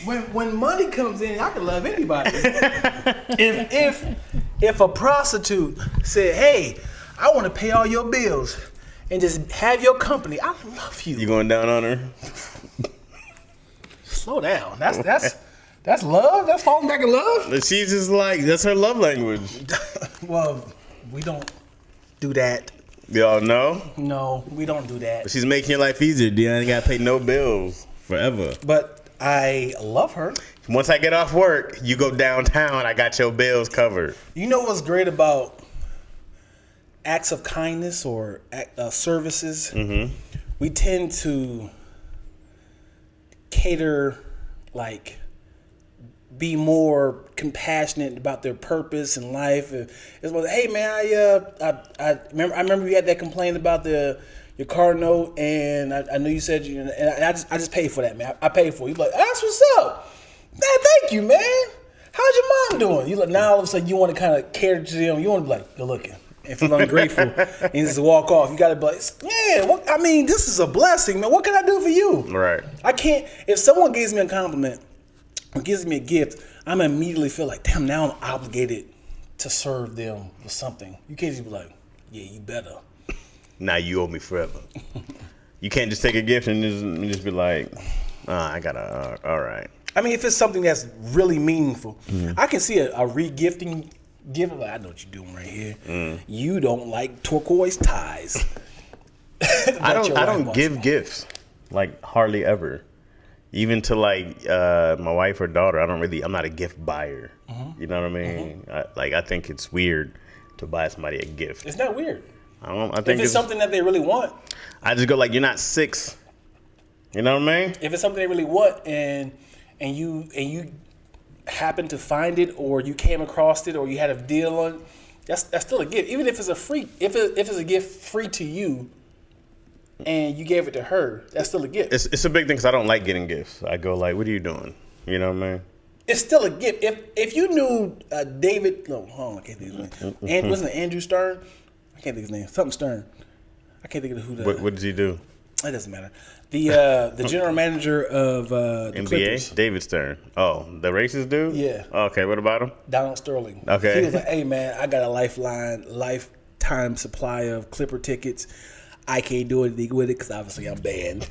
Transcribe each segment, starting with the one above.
When money comes in, I can love anybody. if a prostitute said, "Hey, I want to pay all your bills and just have your company," I love you. You going down on her? Slow down. That's love. That's falling back in love. She's just like, that's her love language. Well, we don't do that. Y'all know? No, we don't do that. But she's making your life easier. Deanna ain't got to pay no bills forever. But I love her. Once I get off work, you go downtown, I got your bills covered. You know what's great about acts of kindness or services? Mm-hmm. We tend to cater, like, be more compassionate about their purpose in life. It's like, hey man, I remember you had that complaint about your car note, and I know you said and I just paid for that, man. I paid for it. You're like, that's what's up. Man, thank you, man. How's your mom doing? You like, now all of a sudden you want to kind of cater to them. You want to be like, good looking and feel ungrateful and just walk off. You got to be like, man, this is a blessing, man. What can I do for you? Right. I can't. If someone gives me a compliment or gives me a gift, I'm immediately feel like, damn, now I'm obligated to serve them with something. You can't just be like, yeah, you better. Now you owe me forever. You can't just take a gift and just be like, I gotta, all right. I mean, if it's something that's really meaningful, I can see a re-gifting gift. Like, I know what you're doing right here. You don't like turquoise ties. I don't give gifts, like hardly ever. Even to like my wife or daughter, I'm not a gift buyer. Mm-hmm. You know what I mean? Mm-hmm. I think it's weird to buy somebody a gift. It's not weird. I think if it's something that they really want. I just go like, you're not 6. You know what I mean? If it's something they really want and you happen to find it, or you came across it, or you had a deal on it, that's still a gift. Even if it's if it's a gift free to you, and you gave it to her, that's still a gift. It's a big thing because I don't like getting gifts. I go like, what are you doing? You know what I mean? It's still a gift. If you knew David, no, hold on, I can't think of his name. And wasn't it Andrew Stern? I can't think of his name. Something Stern. I can't think of who that. What does he do? It doesn't matter. The general manager of the NBA, Clippers. David Stern. Oh, the racist dude? Yeah. Okay, what about him? Donald Sterling. Okay. He was like, hey man, I got a lifetime supply of Clipper tickets. I can't do anything with it because obviously I'm banned.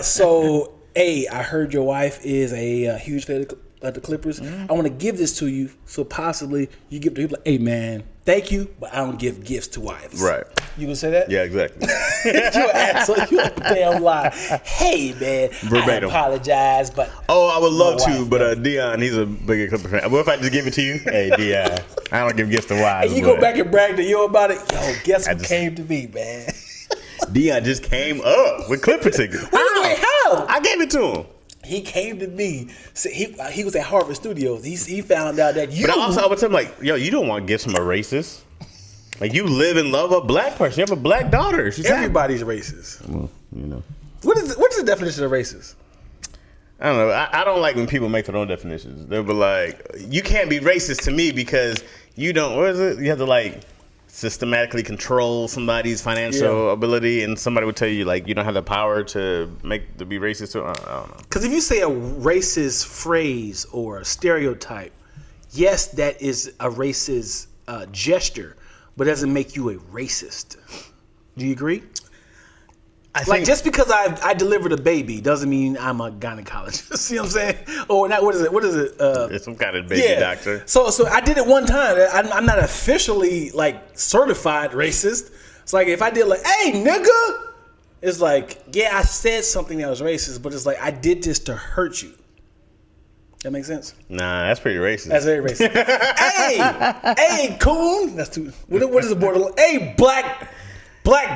So, I heard your wife is a huge fan of the Clippers. Mm-hmm. I want to give this to you, so possibly you give it to people like, hey man, thank you, but I don't give gifts to wives. Right. You gonna say that? Yeah, exactly. You an asshole. You a damn lie. Hey man, verbatim. I apologize, but I would love to, but Dion, he's a bigger Clipper fan. What if I just give it to you? Hey, Dion, I don't give gifts to wives. And you go back and brag to you about it. Yo, guess who came to me, man? Dion just came up with Clipper tickets. How? I gave it to him. He came to me. So he was at Harvard Studios. He found out that you. But I would tell him like, yo, you don't want gifts from a racist. Like, you live and love a black person. You have a black daughter. Everybody's racist. Well, you know. What's the definition of racist? I don't know. I don't like when people make their own definitions. They'll be like, you can't be racist to me because you don't. What is it? You have to like systematically control somebody's financial ability, and somebody would tell you like you don't have the power to be racist. I don't know. Because if you say a racist phrase or a stereotype, yes, that is a racist gesture, but it doesn't make you a racist. Do you agree? I think just because I delivered a baby doesn't mean I'm a gynecologist. See what I'm saying? Or not? What is it? It's some kind of baby doctor. So I did it one time. I'm not officially like certified racist. It's like if I did like, hey nigga, it's like, yeah, I said something that was racist, but it's like I did this to hurt you. That makes sense? Nah, that's pretty racist. That's very racist. hey, coon. That's too. What is the borderline? Hey, black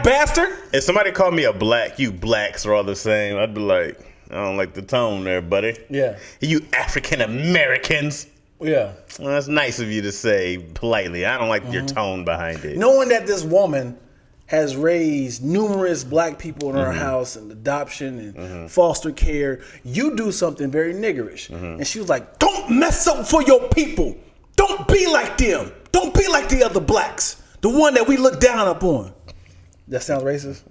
bastard. If somebody called me a black, you blacks are all the same, I'd be like, I don't like the tone there, buddy. Yeah. You African Americans. Yeah. Well, that's nice of you to say politely. I don't like your tone behind it. Knowing that this woman has raised numerous black people in her house and adoption and foster care, you do something very niggerish. And she was like, don't mess up for your people. Don't be like them. Don't be like the other blacks. The one that we look down upon. That sounds racist?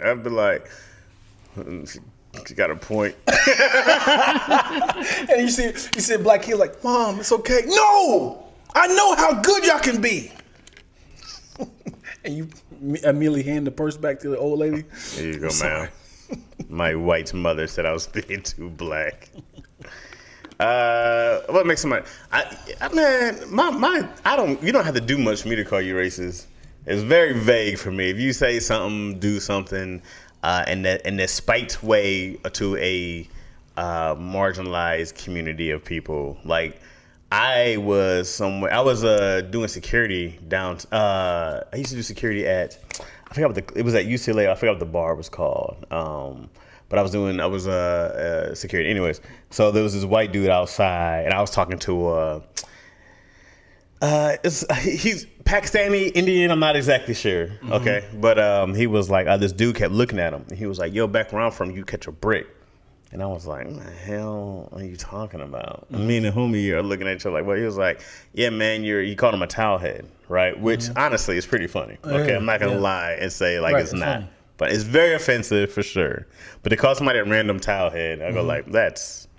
I'd be like, She got a point. And you see a black kid like, Mom, it's okay. No! I know how good y'all can be. And you immediately hand the purse back to the old lady. There you go, man. My white mother said I was being too black. What makes somebody? You don't have to do much for me to call you racist. It's very vague for me. If you say something, do something, in that spite way to a marginalized community of people, like. I was somewhere. I was doing security down. I used to do security at. I forgot what it was at UCLA. I forgot what the bar was called. But I was security. Anyways, so there was this white dude outside, and I was talking to. He's Pakistani, Indian. I'm not exactly sure. Mm-hmm. Okay, but he was like, this dude kept looking at him, and he was like, "Yo, back where I'm from, you catch a brick." And I was like, what the hell are you talking about? Mm-hmm. Me and the homie are looking at each other like, well, he was like, yeah, man, he called him a towel head, right? Which, honestly, is pretty funny. Okay, I'm not going to lie and say, like, it's not. Funny. But it's very offensive, for sure. But to call somebody a random towel head, I go like, that's...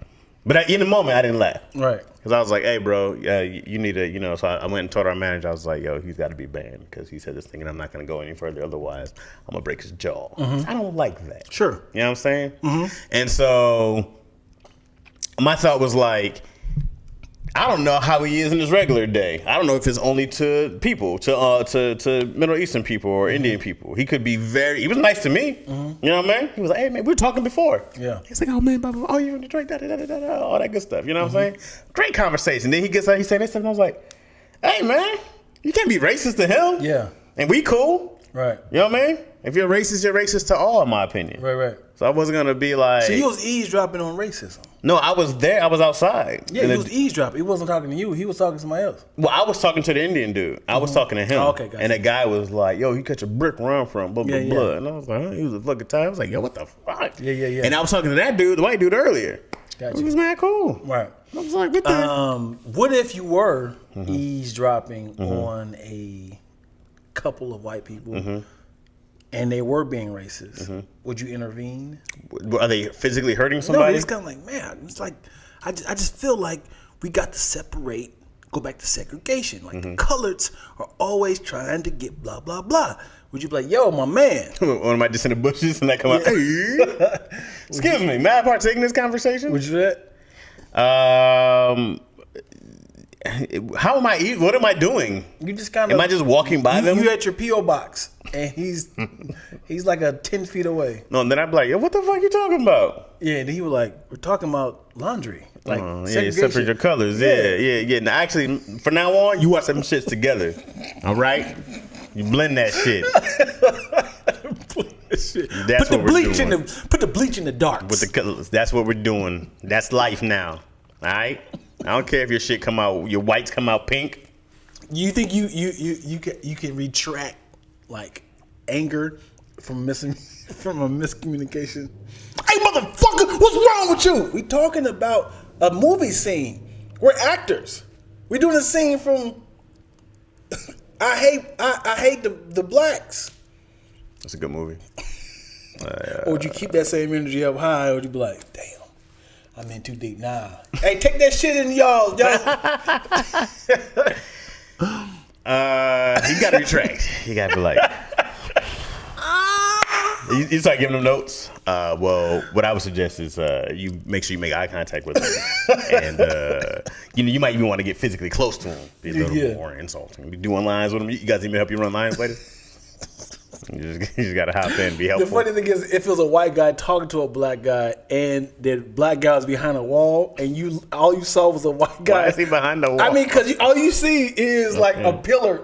But in the moment, I didn't laugh. Right. Because I was like, hey, bro, you need to, so I went and told our manager, I was like, yo, he's got to be banned because he said this thing and I'm not going to go any further. Otherwise, I'm going to break his jaw. Mm-hmm. I don't like that. Sure. You know what I'm saying? Mm-hmm. And so my thought was like, I don't know how he is in his regular day. I don't know if it's only to people, to Middle Eastern people or Indian people. He could be he was nice to me. Mm-hmm. You know what I mean? He was like, hey, man, we were talking before. Yeah. He's like, oh, man, blah, blah, oh, you're in Detroit, all that good stuff. You know what I'm saying? Great conversation. Then he gets out, he's saying that stuff, and I was like, hey, man, you can't be racist to him. Yeah. And we cool. Right. You know what I mean? If you're racist to all, in my opinion. Right. So I wasn't going to be like... So you was eavesdropping on racism. No, I was there. I was outside. Yeah, he was eavesdropping. He wasn't talking to you. He was talking to somebody else. Well, I was talking to the Indian dude. I was talking to him. Oh, okay, gotcha. And the guy was like, yo, you catch a brick where I'm from, blah, blah, blah. And I was like, he was a fucking time. I was like, yo, what the fuck? Yeah. And I was talking to that dude, the white dude, earlier. Gotcha. He was mad cool. Right. I was like, what if you were eavesdropping on a couple of white people and they were being racist? Would you intervene? Are they physically hurting somebody? No, it's kind of like, man, it's like, I just feel like we got to separate, go back to segregation. Like the coloreds are always trying to get blah, blah, blah. Would you be like, yo, my man? Or am I just in the bushes and I come out, hey, excuse me, may I partake in this conversation? Would you do that? How am I? What am I doing? You just kind of. Am I just walking by them? You at your PO box, and he's like 10 feet away. No, and then I'd be like, yo, what the fuck you talking about? Yeah, and he was like, we're talking about laundry. Like, you separate your colors. Yeah. Now, actually, from now on, you watch them shits together. All right, you blend that shit. That's what we're doing. Put the bleach in the darks. With the colors. That's what we're doing. That's life now. All right. I don't care if your shit come out, your whites come out pink. You think you can retract like anger from a miscommunication? Hey, motherfucker, what's wrong with you? We talking about a movie scene. We're actors. We're doing a scene from I hate the blacks. That's a good movie. Or would you keep that same energy up high, or would you be like, damn, I'm in too deep. Nah. Hey, take that shit in, y'all. You gotta retract. You gotta be like, you start giving them notes. Well, what I would suggest is you make sure you make eye contact with them, and you might even want to get physically close to them. Be a little more insulting. Be doing lines with them. You guys need me to help you run lines later? You just gotta hop in and be helpful. The funny thing is, if it was a white guy talking to a black guy, and the black guy was behind a wall, and all you saw was a white guy. Why is he behind the wall? I mean, because all you see is like a pillar,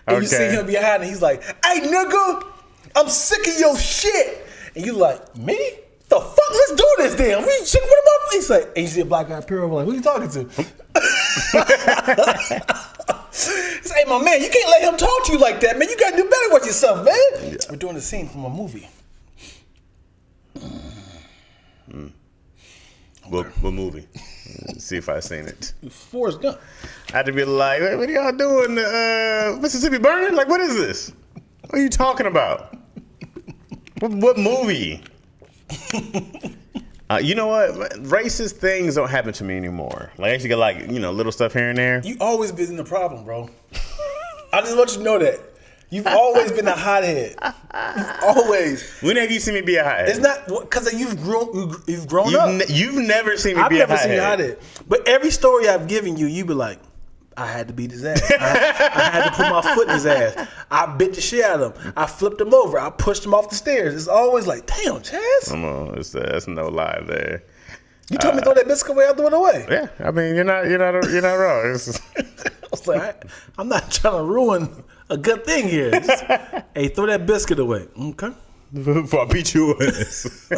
and you see him behind, and he's like, "Hey, nigga, I'm sick of your shit." And you like, "Me? The fuck? Let's do this, damn. We sick with him up." He's like, and you see a black guy appear over, like, "Who you talking to?" Say, hey, my man, you can't let him talk to you like that, man. You gotta do better with yourself, man. Yeah. We're doing a scene from a movie. What movie? Let's see if I've seen it. Forrest Gump. I had to be like, what are y'all doing? Mississippi Burning? Like, what is this? What are you talking about? What movie? You know what? Racist things don't happen to me anymore. Like I used to get little stuff here and there. You always been the problem, bro. I just want you to know that. You've always been a hothead. You've always. When have you seen me be a hothead? It's not because you've grown up. You've never seen me be a hothead. I've never seen you hothead. But every story I've given you, you be like, I had to beat his ass. I had to put my foot in his ass. I bit the shit out of him. I flipped him over. I pushed him off the stairs. It's always like, damn, Chaz. Come on, that's no lie there. You told me to throw that biscuit away. I threw it away. Yeah, I mean you're not wrong. I was like, I'm not trying to ruin a good thing here. Just, hey, throw that biscuit away. Okay. Before I beat you ass.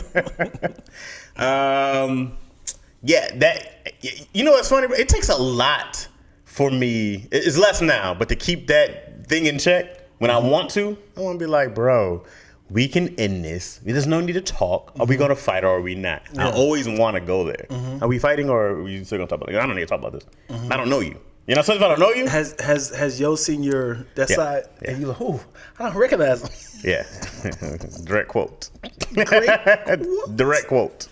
Yeah, that. You know what's funny? It takes a lot for me. It's less now, but to keep that thing in check when I want to be like, bro, we can end this. There's no need to talk. Are we going to fight or are we not? Yeah. I always want to go there. Are we fighting or are we still going to talk about it? I don't need to talk about this. I don't know you. You know, sometimes if I don't know you. Has Yo seen that side? Yeah. And you're like, oh, I don't recognize him. Yeah. Direct quote. Direct quote.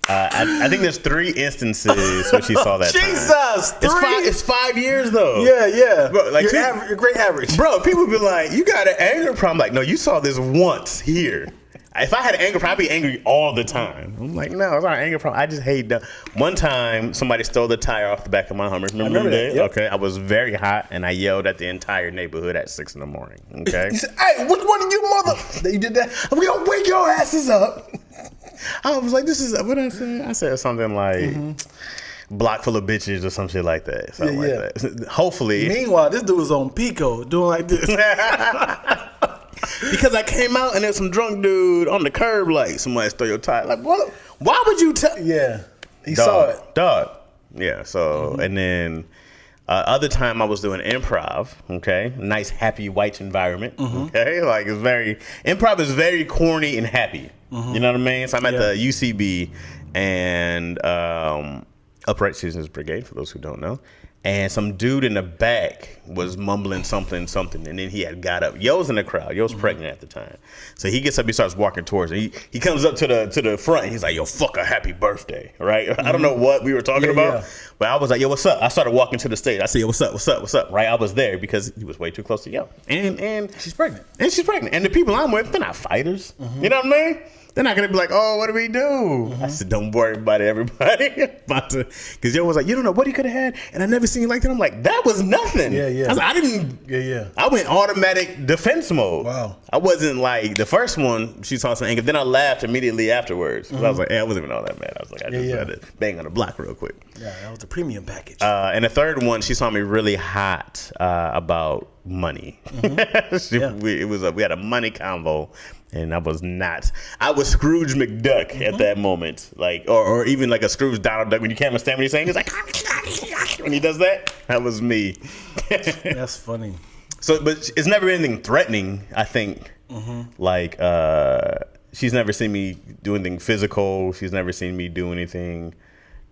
I think there's 3 instances where she saw that. Jesus, time. It's 5 years though. Yeah. Bro, like you're great average. Bro, people be like, you got an anger problem. Like, no, you saw this once here. If I had an anger problem, I'd be angry all the time. I'm like, no, it's not an anger problem. I just hate them. One time, somebody stole the tire off the back of my Hummer. Remember that? Yep. Okay, I was very hot, and I yelled at the entire neighborhood at 6 a.m. Okay? You said, hey, which one of you mother... You did that? We gonna wake your asses up. I was like, this is... What did I say? I said something like... Block full of bitches or some shit like that. Something like that. Hopefully... Meanwhile, this dude was on Pico doing like this. Because I came out and there's some drunk dude on the curb like, somebody stole your tire. Like, what? Why would you tell? Yeah, he saw it. Dog. Yeah, so, and then other time I was doing improv, okay? Nice, happy, white environment, okay? Like, improv is very corny and happy. You know what I mean? So I'm at the UCB and Upright Citizens Brigade, for those who don't know. And some dude in the back was mumbling something, and then he had got up. Yo's in the crowd. Yo's pregnant at the time. So he gets up, he starts walking towards her. He comes up to the front, and he's like, yo, fuck a happy birthday, right? I don't know what we were talking about, but I was like, yo, what's up? I started walking to the stage. I said, yo, what's up, right? I was there because he was way too close to Yo. And she's pregnant. And the people I'm with, they're not fighters. You know what I mean? They're not going to be like, oh, what do we do? I said, don't worry about it, everybody. Because Yo was like, you don't know what he could have had, and I never seen you like that. I'm like, that was nothing. Yeah. I was like, I went automatic defense mode. Wow. I wasn't like, the first one, she saw some anger. Then I laughed immediately afterwards. I was like, I wasn't even all that mad. I was like, I just had to bang on the block real quick. Yeah, that was the premium package. And the third one, she saw me really hot about money. We had a money convo. And I was Scrooge McDuck at that moment. Like, or even like a Scrooge Donald Duck when you can't understand what he's saying. He's like, when he does that, that was me. That's funny. So, but it's never anything threatening, I think. Like, she's never seen me do anything physical. She's never seen me do anything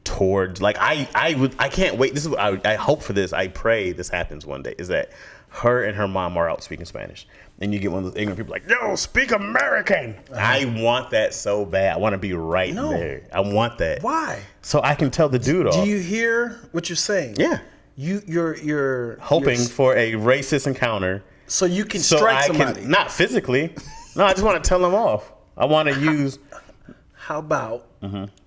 towards, like, I can't wait. This is what I hope for this. I pray this happens one day, is that her and her mom are out speaking Spanish. And you get one of those ignorant people like, yo, speak American. I want that so bad. I want to be right there. I want that. Why? So I can tell the dude off. Do you hear what you're saying? Yeah. You're hoping for a racist encounter. So you can strike somebody. Not physically. No, I just want to tell them off. I want to use. How about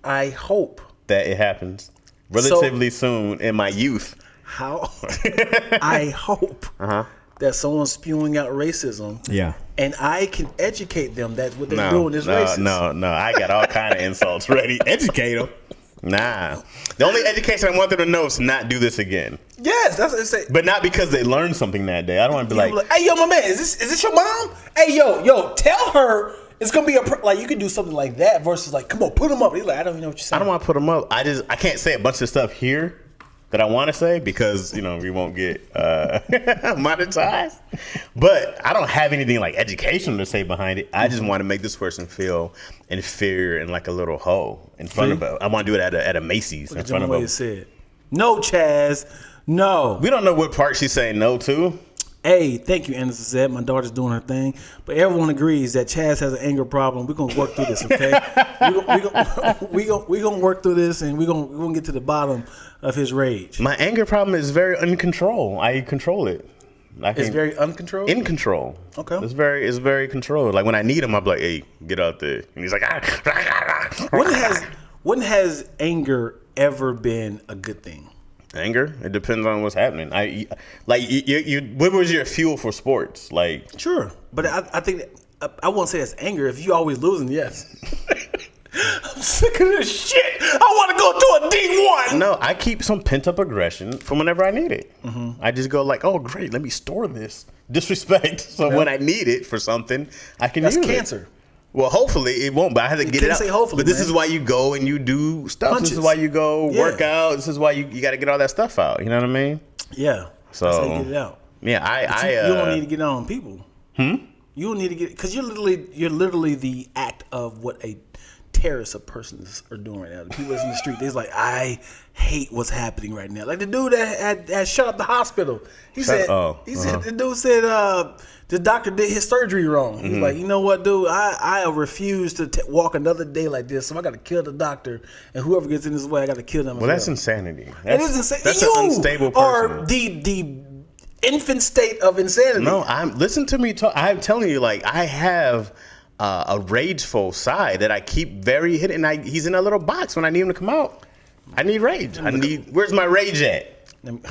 I hope that it happens relatively soon in my youth. How I hope that someone's spewing out racism. Yeah. And I can educate them that what they're doing is racist. No. I got all kind of insults ready. Educate them. Nah. The only education I want them to know is to not do this again. Yes, that's what they say. But not because they learned something that day. I don't want to be like, hey, yo, my man, is this your mom? Hey, yo, tell her it's gonna be like you can do something like that versus like, come on, put them up. He's like, I don't even know what you're saying. I don't want to put them up. I can't say a bunch of stuff here that I want to say because, you know, we won't get monetized. But I don't have anything like educational to say behind it. I just want to make this person feel inferior and like a little hoe in front of her. I want to do it at a Macy's in front of her. Said, no, Chaz, no. We don't know what part she's saying no to. Hey, thank you, Anderson said. My daughter's doing her thing. But everyone agrees that Chaz has an anger problem. We're going to work through this, okay? We're going to work through this, and we're going to get to the bottom of his rage. My anger problem is very uncontrolled. I control it. It's very uncontrolled? In control. Okay. It's very controlled. Like when I need him, I'm like, hey, get out there. And he's like, When has anger ever been a good thing? Anger? It depends on what's happening. What was your fuel for sports? Like, sure, but I think I won't say that's anger. If you always losing, yes. I'm sick of this shit. I want to go to a D1. No, I keep some pent up aggression from whenever I need it. Mm-hmm. I just go like, oh great, let me store this disrespect. So when I need it for something, I can use it. That's cancer. Well, hopefully it won't, but I have to get it out. Say hopefully, but this is why you go and you do stuff. Punches. This is why you go work out. This is why you got to get all that stuff out. You know what I mean? Yeah. So that's how you get it out. Yeah, you don't need to get it on people. You don't need to get, because you're literally the act of what a terrorist of persons are doing right now. The people that's in the street, they're like, I hate what's happening right now. Like the dude that had shut up the hospital. He said the dude said the doctor did his surgery wrong. He's like, you know what, dude? I refuse to walk another day like this. So I got to kill the doctor, and whoever gets in this way, I got to kill them. Well, that's insanity. It is insane. That's an unstable person. Or the infant state of insanity. No, listen to me talk. I'm telling you, like I have a rageful side that I keep very hidden. He's in a little box when I need him to come out. I need rage. Where's my rage at?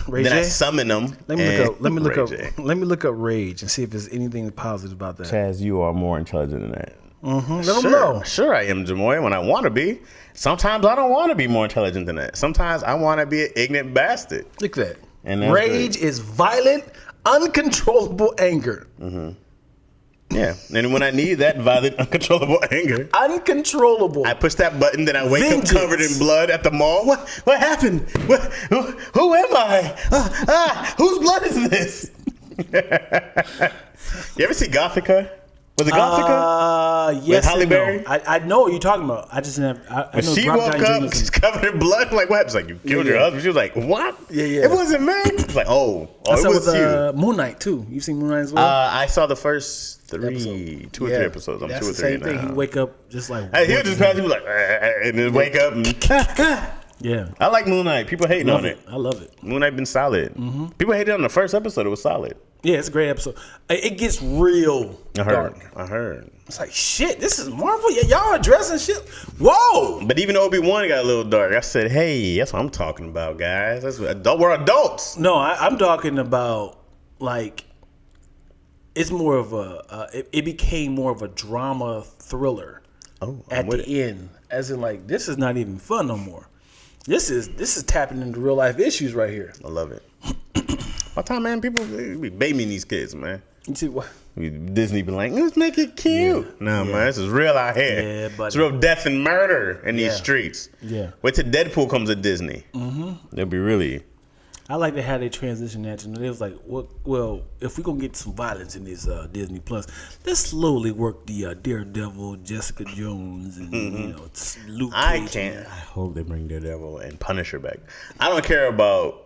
Rage? Then I summon him. Let me look up rage and see if there's anything positive about that. Chaz, you are more intelligent than that. Let them know. Sure, I am, Jamoy, when I want to be. Sometimes I don't want to be more intelligent than that. Sometimes I want to be an ignorant bastard. Look at that. And rage is violent, uncontrollable anger. Yeah, and when I need that violent, uncontrollable anger, uncontrollable, I push that button. Then I wake up covered in blood at the mall. What happened? Who am I? Whose blood is this? You ever see Gothica? Was it Gothica? Yes. With Halle Berry? I know what you're talking about. I just never. I know she woke up, she's covered in blood. Like what? It's like you killed your husband. She was like, what? Yeah. It wasn't me. It's like, oh, I it saw was with, you. Moon Knight too. You've seen Moon Knight as well? I saw the first two or three episodes. I'm That's 2 or 3 the same now. thing. He wake up just like. Hey, he'll just pass you like, and then wake up and. Yeah. I like Moon Knight. People hating on it. I love it. Moon Knight been solid. People hated on the first episode. It was solid. Yeah, it's a great episode. It gets real dark. I heard. It's like, shit, this is Marvel? Yeah, y'all addressing shit? Whoa! But even Obi-Wan got a little dark. I said, hey, that's what I'm talking about, guys. We're adults. No, I'm talking about, like, it's more of a, it became more of a drama thriller at the end. As in, like, this is not even fun no more. This is tapping into real life issues right here. I love it. By the time, man, people be babying these kids, man. You see what? Disney be like, let's make it cute. No, man, this is real out here. Yeah, buddy. It's real death and murder in these streets. Yeah. Wait till Deadpool comes to Disney. They'll be really. I like how they transition that. And it was like, well, if we're going to get some violence in this Disney Plus, let's slowly work the Daredevil, Jessica Jones, and Luke Cage. I hope they bring Daredevil and Punisher back. I don't care about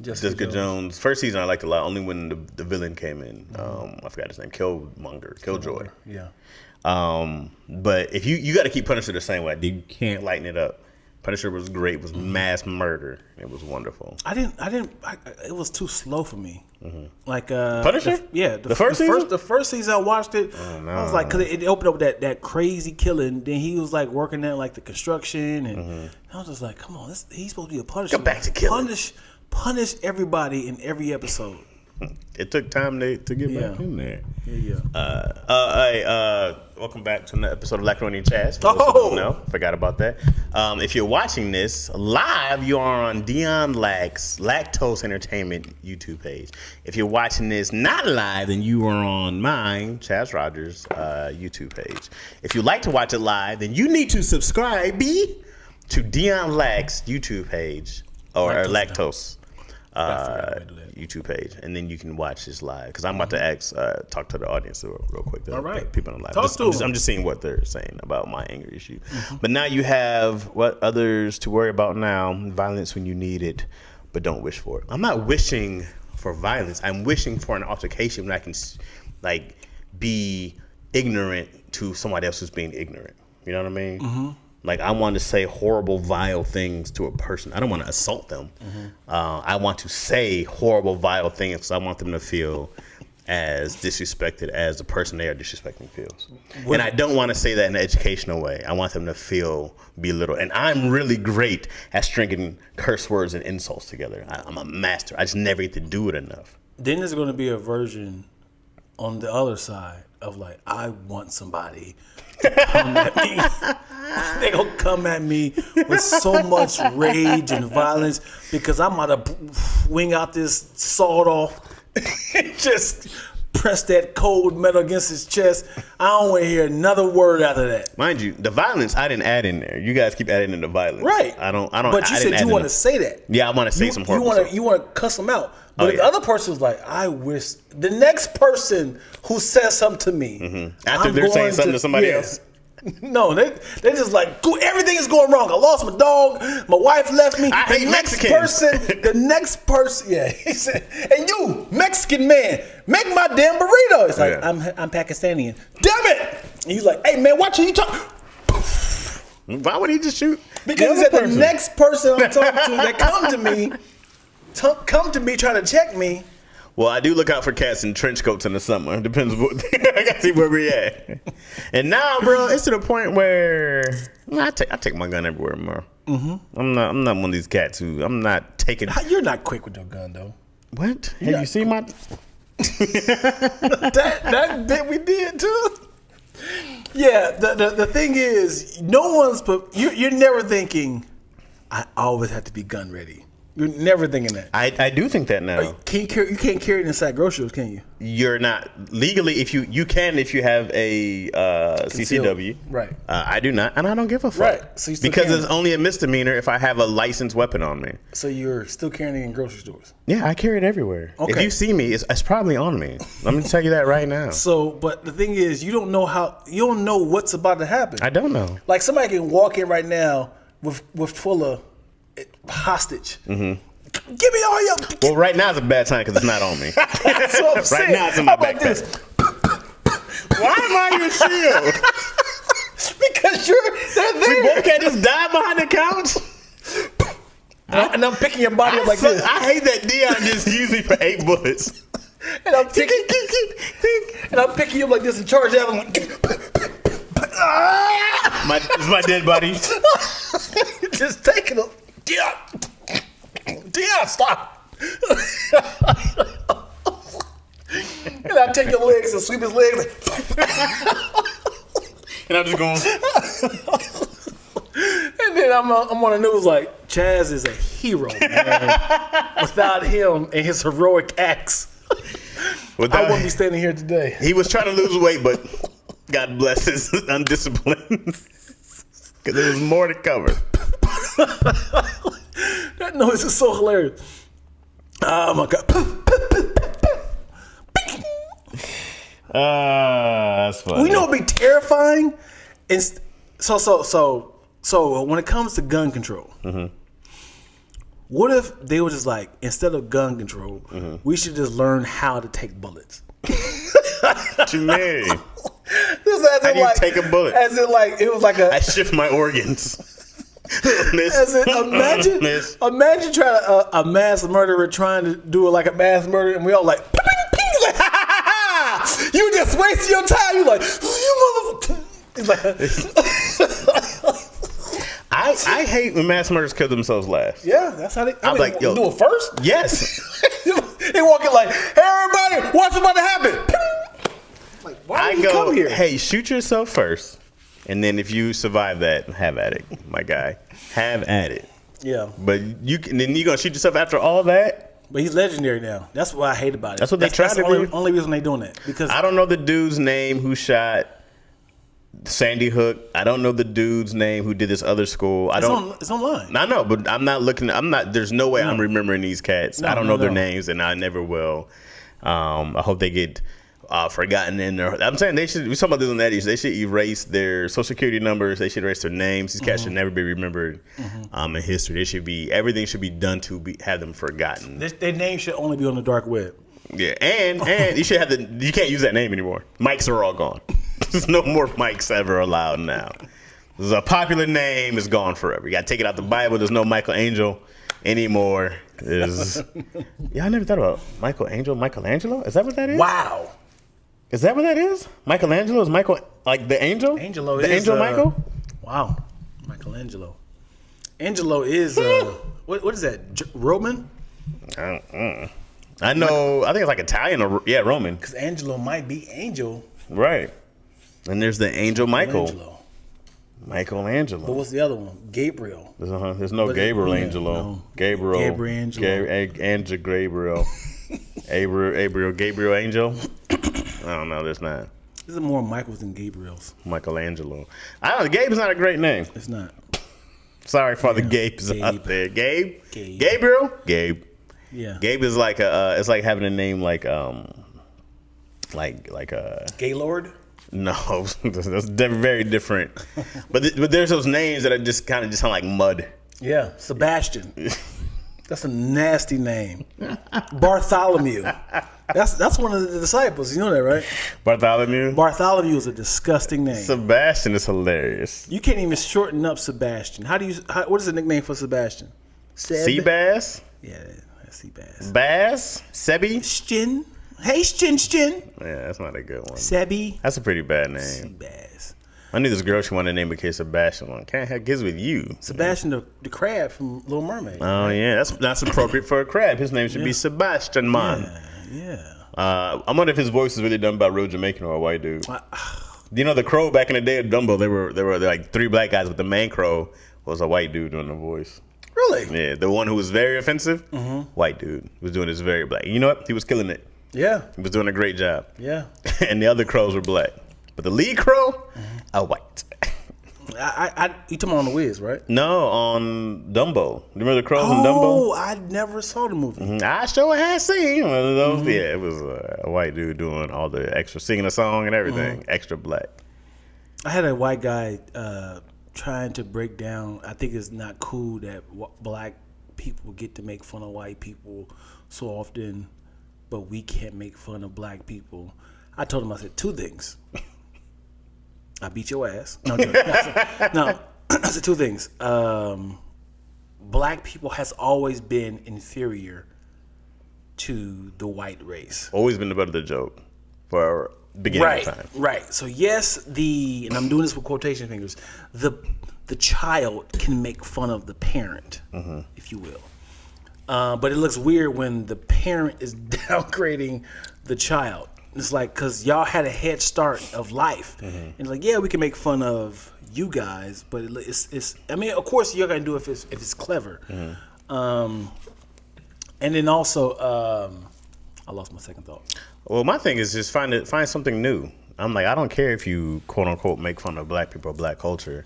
Jessica Jones. First season I liked a lot, only when the villain came in. I forgot his name. Killjoy. Yeah. But if you got to keep Punisher the same way. You can't lighten it up. Punisher was great. It was mass murder. It was wonderful. It was too slow for me. Like Punisher? The first season. The first season I watched it. Oh, no. I was like, because it opened up that crazy killing. Then he was like working at like the construction, and I was just like, come on, he's supposed to be a Punisher. Go back to killing. Punish everybody in every episode. It took time to get back in there. Yeah. Welcome back to another episode of Lackaroni Chaz. For those who don't know, forgot about that. If you're watching this live, you are on Dion Lack's Lactose Entertainment YouTube page. If you're watching this not live, then you are on mine, Chaz Rogers' YouTube page. If you'd like to watch it live, then you need to subscribe to Dion Lack's YouTube page or Lactose. YouTube page, and then you can watch this live because I'm about to talk to the audience real quick. All right, people on live. I'm just seeing what they're saying about my anger issue. But now you have what others to worry about now: violence when you need it, but don't wish for it. I'm not wishing for violence. I'm wishing for an altercation when I can like be ignorant to somebody else who's being ignorant. You know what I mean? Mm-hmm. Like I want to say horrible, vile things to a person. I don't want to assault them. Mm-hmm. I want to say horrible, vile things because I want them to feel as disrespected as the person they are disrespecting feels. And I don't want to say that in an educational way. I want them to feel belittled. And I'm really great at stringing curse words and insults together. I'm a master. I just never get to do it enough. Then there's going to be a version on the other side of like, I want somebody to come at me. They're going to come at me with so much rage and violence because I'm about to wing out this sawed off and just press that cold metal against his chest. I don't want to hear another word out of that. Mind you, the violence I didn't add in there. You guys keep adding in the violence. Right. I don't. But you said you want to say that. Yeah, I want to say some horrible stuff. You want to cuss them out. But if the other person's like, I wish the next person who says something to me after they're saying something to somebody else. No, they just like everything is going wrong. I lost my dog. My wife left me. I hate Mexicans. The next person, yeah. He said, and you, Mexican man, make my damn burrito. It's like I'm Pakistani. Damn it! And he's like, hey man, watch who you talk. Why would he just shoot? Because he said the next person I'm talking to that come to me trying to check me. Well, I do look out for cats in trench coats in the summer. Depends what I gotta see where we at. And now, bro, it's to the point where I take my gun everywhere, bro. Mm-hmm. I'm not one of these cats who I'm not taking. You're not quick with your gun, though. What? Have you seen my? that bit we did too. Yeah. The thing is, no one's. You're never thinking. I always have to be gun ready. You're never thinking that. I do think that now. You can't carry it inside grocery stores, can you? You're not legally. If you can if you have a CCW. Right. I do not, and I don't give a fuck. Right. So you still because it's only a misdemeanor if I have a licensed weapon on me. So you're still carrying it in grocery stores? Yeah, I carry it everywhere. Okay. If you see me, it's probably on me. Let me tell you that right now. So, but the thing is, you don't know what's about to happen. I don't know. Like somebody can walk in right now with full of hostage. Mm-hmm. Give me all your. Well, right now is a bad time because it's not on me. That's what I'm saying. Right now it's in my backpack. Why am I your shield? Because they're there. We both can't just die behind the couch. And I'm picking your body up like this. I hate that Dion just used me for 8 bullets. And I'm picking you up like this and charge out. I'm like, It's my dead body. Just taking them. Dion, stop. And I take your legs and sweep his legs. And I'm just going. And then I'm on the news like, Chaz is a hero, man. Without him and his heroic acts, I wouldn't be standing here today. He was trying to lose weight, but God bless his undiscipline. Because there was more to cover. That noise is so hilarious. Oh my God. That's funny. We know it'd be terrifying. So when it comes to gun control, what if they were just like, instead of gun control, we should just learn how to take bullets? What you mean? How do you take a bullet? As in like, it was like I shift my organs. Imagine trying to a mass murderer trying to do it like a mass murder, and we all like, like you just wasting your time. You like, you motherfucker. He's like, I hate when mass murderers kill themselves last. Yeah, that's how they. I'm like, yo, do it first. Yes. They walk in like, hey everybody, what's about to happen? Like, why did you come here? Hey, shoot yourself first. And then if you survive that, have at it, my guy. Have at it. Yeah. But then you're going to shoot yourself after all that? But he's legendary now. That's what I hate about it. That's what they try to do. Only reason they're doing that. Because I don't know the dude's name who shot Sandy Hook. I don't know the dude's name who did this other school. It's online. I know, but I'm not looking. There's no way I'm remembering these cats. I don't know their names, and I never will. I hope they get forgotten in their. I'm saying they should. We talking about this on that issue. They should erase their social security numbers. They should erase their names. These cats should never be remembered in history. They should be. Everything should be done to have them forgotten. Their name should only be on the dark web. Yeah, and you should have you can't use that name anymore. Mikes are all gone. There's no more Mikes ever allowed now. There's a popular name is gone forever. You got to take it out the Bible. There's no Michelangelo anymore. I never thought about Michelangelo. Is that what that is? Wow. Is that what that is? Michelangelo is Michael, like the angel? Angelo the is angel Michael? Wow. Michelangelo. Angelo is what is that? Roman? I know. I think it's like Italian or Roman. Because Angelo might be angel. Right. And there's the angel Michelangelo. But what's the other one? Gabriel. There's no Gabriel Angelo. No. Gabriel Angelo. Gabriel Angel. I don't know. There's not. There's more Michaels than Gabriels. Michelangelo. I don't know. Gabe is not a great name. It's not. Sorry for the Gabes out there. Gabe. Gabriel. Gabe. Yeah. Gabe is like it's like having a name like Gaylord? No, that's very different. But there's those names that are just kind of just sound like mud. Yeah, Sebastian. That's a nasty name. Bartholomew. That's one of the disciples. You know that, right? Bartholomew is a disgusting name. Sebastian is hilarious. You can't even shorten up Sebastian. What is the nickname for Sebastian? Seabass? Yeah, that's Seabass. Bass? Sebi? Stin? Hey, Stin. Yeah, that's not a good one. Sebi? That's a pretty bad name. Seabass. I knew this girl, she wanted to name a kid Sebastian. I can't have kids with you. Sebastian the crab from Little Mermaid. Oh, yeah. That's appropriate for a crab. His name should be Sebastian, man. Yeah. I wonder if his voice is really done by a real Jamaican or a white dude. You know, the crow back in the day of Dumbo, there were like 3 black guys, but the main crow was a white dude doing the voice. Really? Yeah, the one who was very offensive, white dude, was doing this very black. You know what? He was killing it. Yeah. He was doing a great job. Yeah. And the other crows were black. But the lead crow, a white. You talking on The Wiz, right? No, on Dumbo. Remember the crows on Dumbo? Oh, I never saw the movie. I sure had seen one of those. Yeah, it was a white dude doing all the extra, singing a song and everything, extra black. I had a white guy trying to break down, I think it's not cool that black people get to make fun of white people so often, but we can't make fun of black people. I told him, I said 2 things. I beat your ass. No, no. I said 2 things. Black people has always been inferior to the white race. Always been the butt of the joke for beginning of time. Right. So yes, and I'm doing this with quotation fingers, the child can make fun of the parent, if you will. But it looks weird when the parent is downgrading the child. It's like, because y'all had a head start of life. And it's like, yeah, we can make fun of you guys, but it's I mean, of course, you're going to do it if it's clever. And then also, I lost my second thought. Well, my thing is just find something new. I'm like, I don't care if you, quote unquote, make fun of black people or black culture.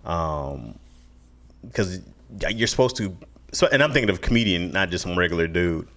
Because you're supposed to, and I'm thinking of comedian, not just some regular dude.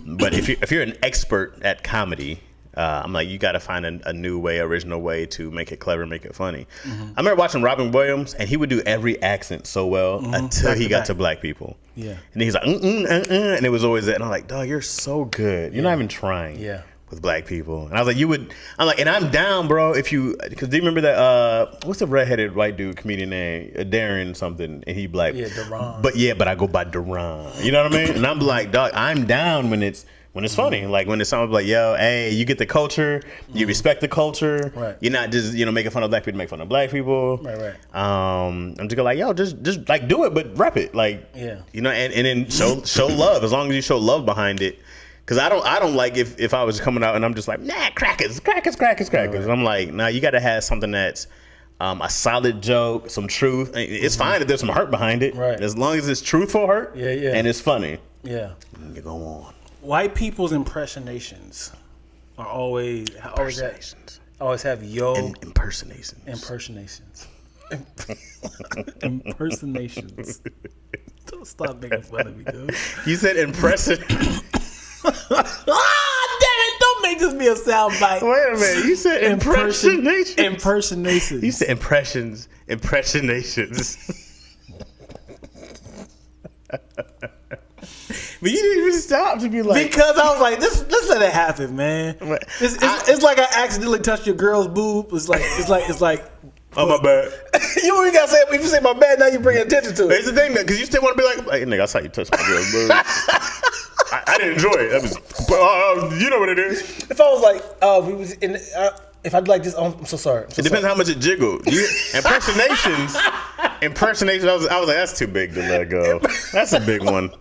But if you're an expert at comedy, I'm like, you got to find a new way, original way to make it clever, make it funny. I remember watching Robin Williams, and he would do every accent so well until he got to black people. Yeah, and he's like, and it was always that. And I'm like, dog, you're so good. You're not even trying. Yeah. With black people, and I was like, and I'm down, bro. Because do you remember that? What's the redheaded white dude comedian name? Darren something, and he black. Yeah, Duran. But I go by Duran. You know what I mean? And I'm like, dog, I'm down when it's funny. Like when it's something like, yo, hey, you get the culture, you respect the culture. Right. You're not just making fun of black people to make fun of black people. Right. I'm just like, yo, just like do it, but rep it, like, yeah, and then show love as long as you show love behind it. Because I don't like if I was coming out and I'm just like, nah, crackers. Right. I'm like, nah, you got to have something that's a solid joke, some truth. It's fine if there's some hurt behind it. Right. As long as it's truthful hurt and it's funny. Yeah. You go on. White people's impersonations are always have impersonations. Impersonations. Don't stop making fun of me, dude. You said impression. Damn it! Don't can't just be a soundbite. Wait a minute. You said impersonations. Impersonations. You said impressionations. But you didn't even stop to be like, because I was like, let's let it happen, man. It's like I accidentally touched your girl's boob. It's like. oh my bad. You only gotta say if you say my bad, now you bring attention to it. It's the thing, because you still want to be like, hey, nigga, I saw you touch my girl's boob. I didn't enjoy it. That was, you know what it is. If I was like, we was in. If I'd like this, I'm so sorry. It depends how much it jiggled. Impersonations. I was like, that's too big to let go. That's a big one.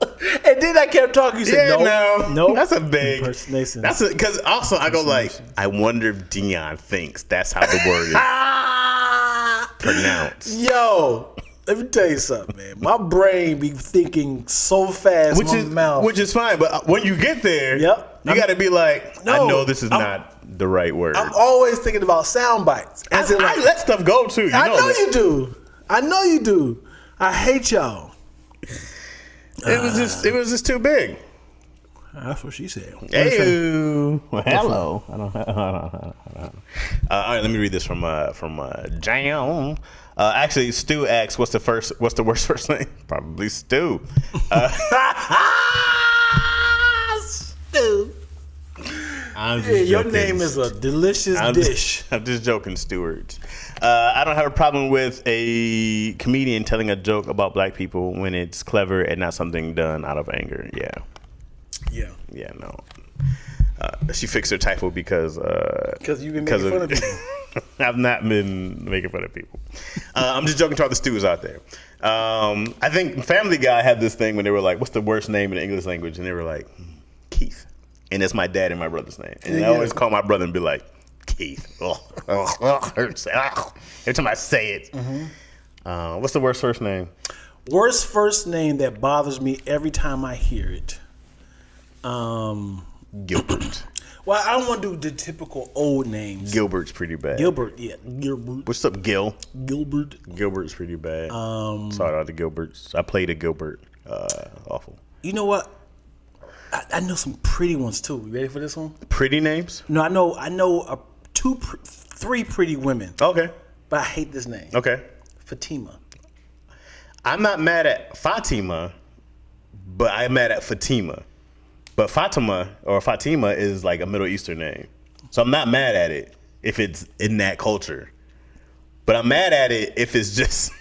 And then I kept talking. You said, no. That's a big impersonation. Because also I go like, I wonder if Dion thinks that's how the word is pronounced. Yo, let me tell you something, man. My brain be thinking so fast which is fine, but when you get there, you got to be like, I know this is not the right word. I'm always thinking about sound bites. I let stuff go too. I know you do. I hate y'all. It was just too big. That's what she said. Hey, well, hello. All right, let me read this from Jam. Actually, Stu asks, "What's the worst first name?" Probably Stu. Stu. Your name is a delicious dish. I'm just joking, Stuart. I don't have a problem with a comedian telling a joke about black people when it's clever and not something done out of anger. Yeah, no. She fixed her typo because you've been making fun of people. I've not been making fun of people. I'm just joking to all the stews out there. I think Family Guy had this thing when they were like, what's the worst name in the English language? And they were like, Keith. And that's my dad and my brother's name. And I always call my brother and be like, Keith. Hurts. Every time I say it. Mm-hmm. What's the worst first name? Worst first name that bothers me every time I hear it. Gilbert. Well, I don't want to do the typical old names. Gilbert's pretty bad. Gilbert. What's up, Gil? Gilbert. Gilbert's pretty bad. Sorry out to Gilberts. I played a Gilbert. Awful. You know what? I know some pretty ones too. You ready for this one? Pretty names? No, I know three pretty women. Okay. But I hate this name. Okay. Fatima. I'm not mad at Fatima, but I'm mad at Fatima. But Fatima is like a Middle Eastern name. So I'm not mad at it if it's in that culture. But I'm mad at it if it's just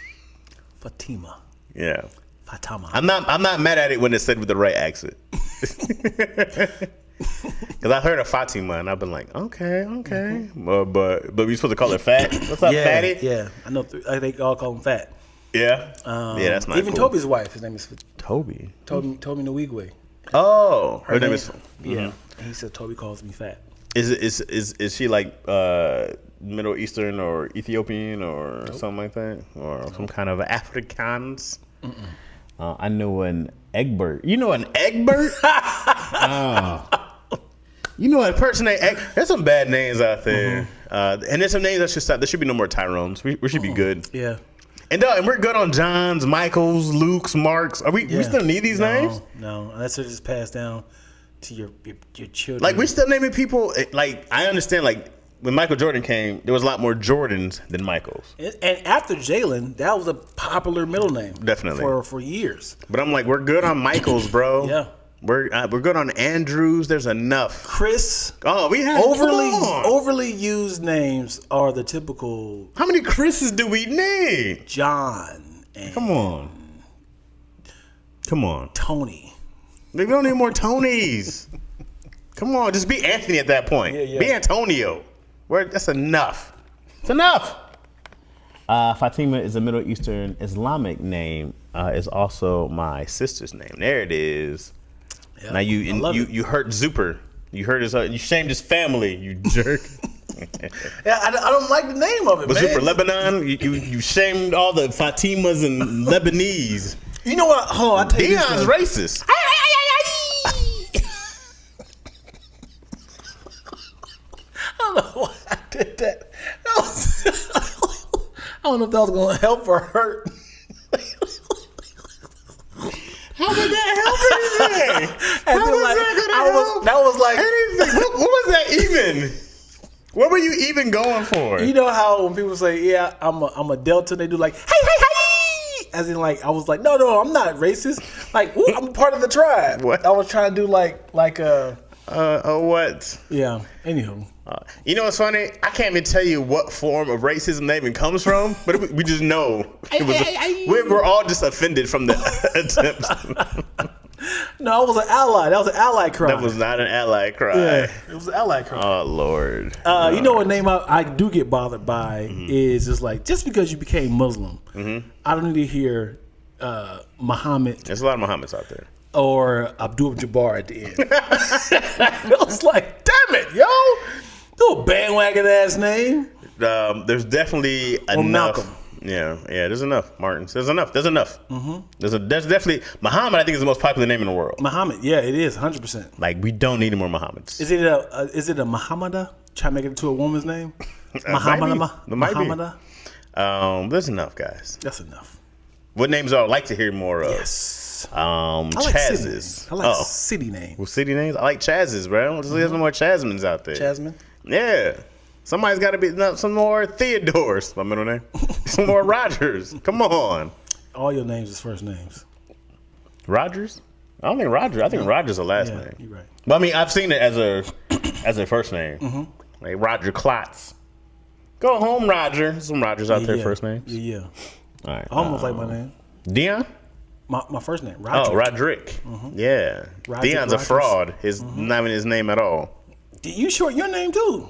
Fatima. Yeah. Fatima. I'm not mad at it when it's said with the right accent. Because I heard of Fatima and I've been like, okay. Mm-hmm. But we supposed to call her Fat? What's up, Fatty? Yeah, I know. I think all call him Fat. Yeah? That's not even cool. Toby's wife, his name is Toby Nwigwe. Oh, her name is. Yeah, and he said Toby calls me Fat. Is she like Middle Eastern or Ethiopian or something like that, or some kind of Afrikaans? I know an Egbert. You know an Egbert? You know a person named Egbert? There's some bad names out there, and there's some names that should stop. There should be no more Tyrones. We should be good. Yeah. And we're good on Johns, Michaels, Lukes, Marks. We still need these names? No, unless they're just passed down to your children. Like, we still naming people. Like, I understand. Like, when Michael Jordan came, there was a lot more Jordans than Michaels. And after Jalen, that was a popular middle name. Definitely for years. But I'm like, we're good on Michaels, bro. Yeah. We're good on Andrews. There's enough. Chris. Oh, we have overly used names are the typical. How many Chris's do we need? John. And Come on. Tony. We don't need more Tonys. Come on, just be Anthony at that point. Yeah. Be Antonio. That's enough. It's enough. Fatima is a Middle Eastern Islamic name. Is also my sister's name. There it is. Yep. Now you hurt Zuper. You hurt his. You shamed his family. You jerk. Yeah, I don't like the name of it, but man. Zuper Lebanon. You shamed all the Fatimas and Lebanese. You know what? Hold on, I tell you Dion's racist. I don't know why I did that. I don't know if that was going to help or hurt. How would that help anything? That was like anything? what was that even? What were you even going for? You know how when people say, "Yeah, I'm a Delta," they do like, "Hey, hey, hey," as in like I was like, "No, I'm not racist. Like, ooh, I'm part of the tribe." What? I was trying to do like what? yeah. Anywho, You know what's funny? I can't even tell you what form of racism that even comes from, but we just know it was. We're all just offended from the attempt. no, I was an ally. That was an ally cry. That was not an ally cry. Yeah, it was an ally cry. Oh Lord. You know what name I do get bothered by is just like just because you became Muslim, I don't need to hear Muhammad. There's a lot of Muhammads out there. Or Abdul Jabbar at the end. I was like, damn it, yo. No bandwagon ass name. There's definitely enough. Malcolm. Yeah, there's enough, Martins. There's enough. There's definitely Muhammad, I think, is the most popular name in the world. Muhammad, yeah, it is, 100%. Like, we don't need any more Muhammads. Is it a Muhammada? Try to make it into a woman's name? Muhammada? There's enough, guys. That's enough. What names I would like to hear more of? Yes. Chaz's. I like city names. Well, city names? I like Chaz's, bro. There's no more Chasmins out there. Jasmine? Yeah. Somebody's got to be some more Theodores, my middle name. Some more Rogers. Come on. All your names is first names. Rogers? I don't think Roger. I think Roger's a last name. You're right. But I mean, I've seen it as a first name. Like Roger Klotz. Go home, Roger. Some Rogers out there, first names. Yeah. All right. Almost like my name. Dion? My first name, Roderick. Oh, Roderick. Yeah. Dion's a fraud. His not even his name at all. You short your name too?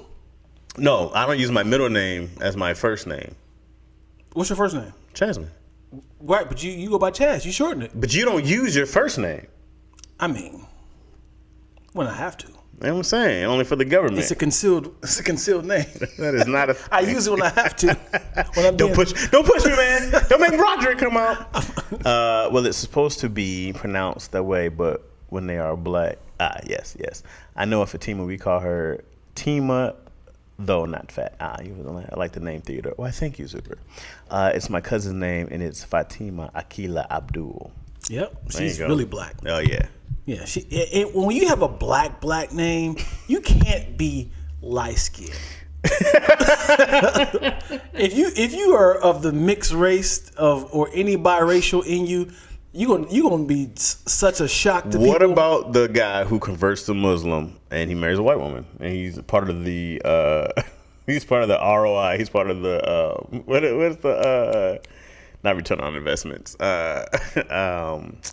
No, I don't use my middle name as my first name. What's your first name? Chasman. Right, but you go by Chaz. You shorten it. But you don't use your first name. I mean, when I have to. You know what I'm saying? Only for the government. It's a concealed name. That is not a thing. I use it when I have to. When I'm don't push me, man. Don't make Roderick come out. Well, it's supposed to be pronounced that way, but when they are black, yes. I know if Fatima, we call her Tima, though not fat. I like the name Theodore. Why, thank you, super. It's my cousin's name, and it's Fatima Akila Abdul. Yep, she's really black. Oh yeah. Yeah, when you have a black name, you can't be light skinned. if you are of the mixed race or any biracial in you, you're gonna be such a shock to people. What about the guy who converts to Muslim and he marries a white woman and he's part of the he's part of the ROI. He's part of the what's the not return on investments.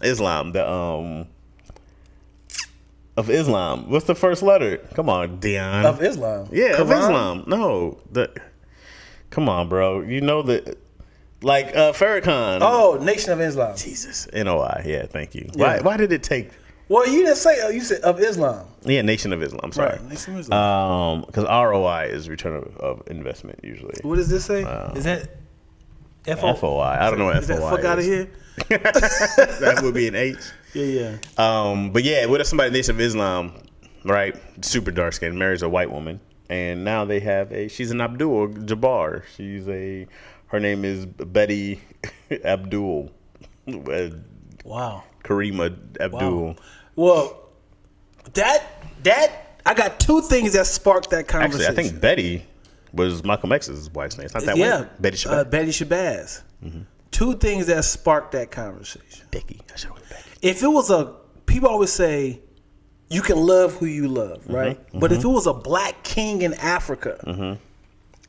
Islam. Of Islam. What's the first letter? Come on, Dion. Of Islam. Yeah, Quran? of Islam. No, come on, bro. You know that, like Farrakhan. Oh, Nation of Islam. Jesus, NOI. Yeah, thank you. Yeah. Why did it take? Well, you didn't say. You said of Islam. Yeah, Nation of Islam. Sorry, right, Nation of Islam. Because ROI is return of investment usually. What does this say? Is that FOI? I don't know what FOI is. That fuck out of here. That would be an H. Yeah. But yeah, what if somebody Nation of Islam, right? Super dark skin, marries a white woman, and now they have she's an Abdul Jabbar. Her name is Betty Abdul. Wow. Karima Abdul. Wow. Well, that I got two things that sparked that conversation. Actually, I think Betty was Malcolm X's wife's name. It's not that yeah, one. Betty Shabazz. Betty Shabazz. Two things that sparked that conversation. Becky. I should have Becky. If it was people always say, you can love who you love, right? But if it was a black king in Africa,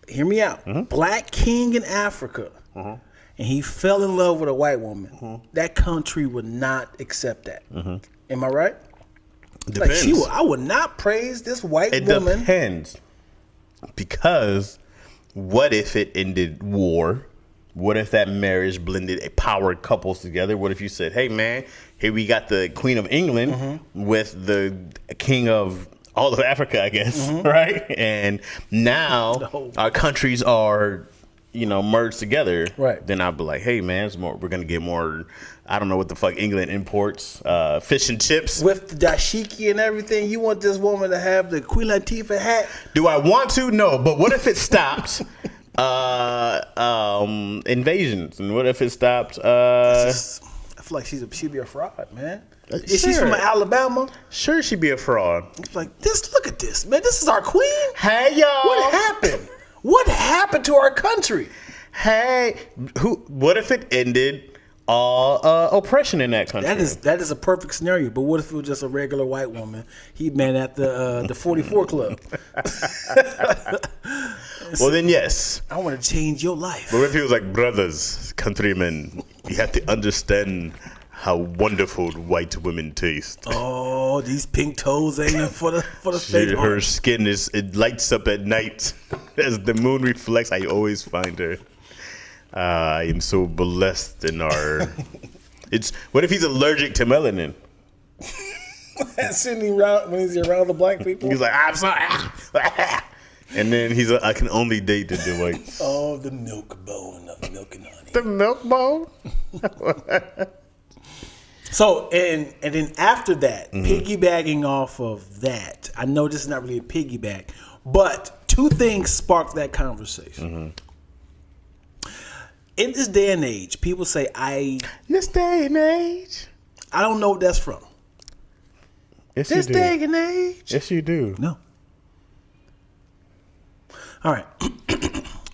hear me out. Black king in Africa, and he fell in love with a white woman, that country would not accept that. Am I right? Depends. Like I would not praise this white woman. It depends. Because what if it ended war? What if that marriage blended a power couples together? What if you said, hey, man, here we got the Queen of England with the King of all of Africa, I guess, right? And now our countries are, merged together. Right. Then I'd be like, hey, man, we're going to get more, I don't know what the fuck England imports, fish and chips. With the dashiki and everything, you want this woman to have the Queen Latifah hat? Do I want to? No. But what if it stopped invasions? And what if it stopped? I feel like she'd be a fraud, man. Is she from Alabama? Sure, she'd be a fraud. It's like look at this, man. This is our queen. Hey, y'all. What happened? What happened to our country? Hey, what if it ended all oppression in that country? That is a perfect scenario. But what if it was just a regular white woman? He'd been at the 44 Club. Well, then yes. I want to change your life. But what if he was like, brothers, countrymen, you have to understand how wonderful white women taste. Oh, these pink toes ain't for the fake. Her skin it lights up at night as the moon reflects. I always find her. I am so blessed in our. What if he's allergic to melanin? Sitting around when he's around the black people. He's like, I'm sorry. And then he's like, I can only date the whites. Oh, the milk bone of milk and honey. The milk bone. So and then after that, piggybacking off of that, I know this is not really a piggyback, but two things sparked that conversation. In this day and age, people say This day and age. I don't know what that's from. Yes, This you do. day and age. Yes, you do. No. All right.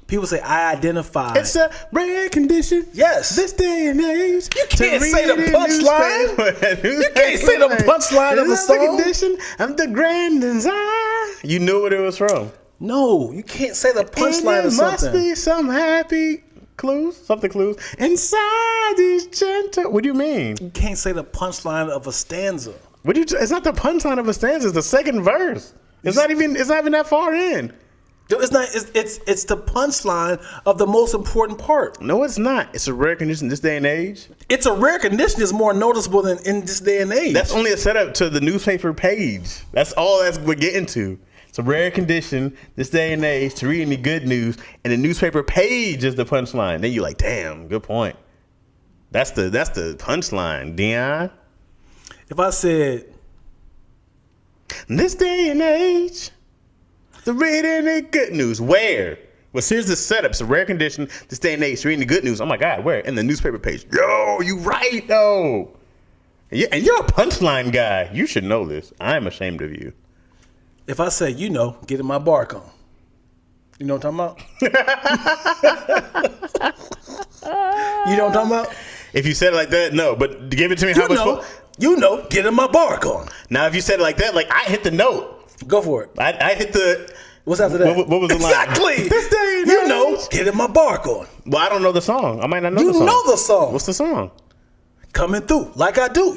People say I identify. It's a rare condition. Yes. This day and age. You can't say the punchline. You can't say the punchline of a song. Condition of the grand desire. You knew what it was from. No, you can't say the punchline of And there something. must be some happy clues, inside these gentle. What do you mean? You can't say the punchline of a stanza. It's not the punchline of a stanza. It's the second verse. It's not even that far in. It's not. It's the punchline of the most important part. No, it's not. It's a rare condition this day and age. It's a rare condition. It's more noticeable than in this day and age. That's only a setup to the newspaper page. That's all we're getting to. It's a rare condition this day and age to read any good news, and the newspaper page is the punchline. Then you're like, damn, good point. That's the punchline, Dion. If I said this day and age, to read any good news, where? Well, here's the setup. It's a rare condition this day and age to read any good news. Oh my God, where? In the newspaper page. Yo, you right though. And you're a punchline guy. You should know this. I'm ashamed of you. if I say get in my bark on, you know what I'm talking about? You know what I'm talking about? If you said it like that, no. But give it to me how it's get in my bark on. Now, if you said it like that, like I hit the note. Go for it. I hit the. What's after that? What was the line? Exactly. This day and age. Get in my bark on. Well, I don't know the song. I might not know You the song. know the song. What's the song? Coming through like I do.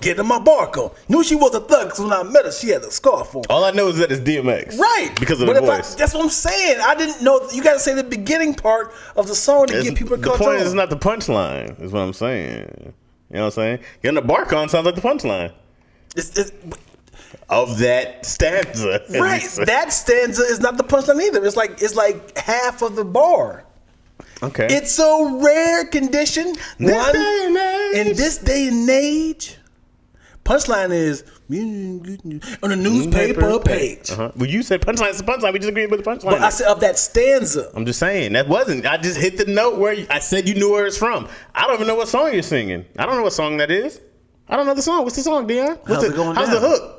Get in my bark on. Knew she was a thug because when I met her, she had a scarf on. All I know is that it's DMX. Right. Because of but the if voice. that's what I'm saying. I didn't know. You got to say the beginning part of the song to get people to The catch point on. is not the punchline, is what I'm saying. You know what I'm saying? Getting the bark on sounds like the punchline It's, of that stanza. right. That stanza is not the punchline either. It's like half of the bar. Okay. It's a rare condition. This day and age. In this day and age. Punchline is on the newspaper page. Uh-huh. Well, you said punchline is the punchline. We just agreed with the punchline. But I said of that stanza. I'm just saying that wasn't. I just hit the note where I said you knew where it's from. I don't even know what song you're singing. I don't know what song that is. I don't know the song. What's the song, Dion? How's it going how's down? the hook?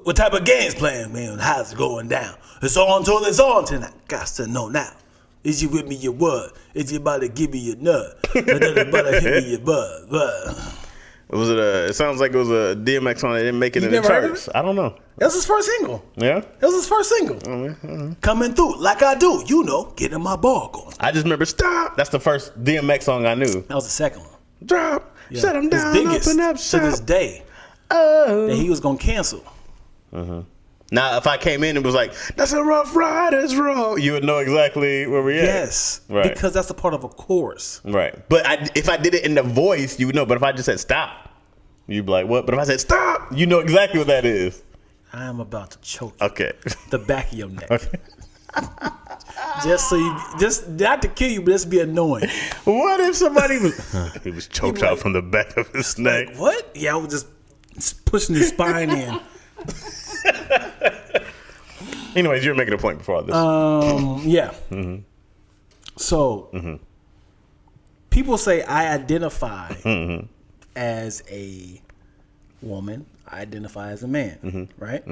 What type of game's playing, man? How's it going down? It's on till it's on tonight. Got to know now. Is you with me, your what? Is you about to give me your nut? Or then about to hit me your butt? Was it it sounds like it was a DMX song that didn't make it You in the never heard of charts. I don't know. That was his first single. Yeah? That was his first single. Coming through like I do. Get in my bark on. I just remember Stop. That's the first DMX song I knew. That was the second one. Drop. Yeah. Shut him down. His biggest Open up to shop. this day Oh. that he was going to cancel. Now, if I came in and was like, that's a Rough Riders roll, you would know exactly where we're at. Yes. Right. Because that's a part of a chorus. Right. But if I did it in the voice, you would know. But if I just said stop, you'd be like, what? But if I said stop, you know exactly what that is. I am about to choke you. Okay. The back of your neck. Okay. Just not to kill you, but just be annoying. What if somebody he was choked out from the back of his neck? Like, what? Yeah, I was just pushing his spine in. Anyways, you're making a point before all this. Yeah. So, people say I identify as a woman. I identify as a man, right?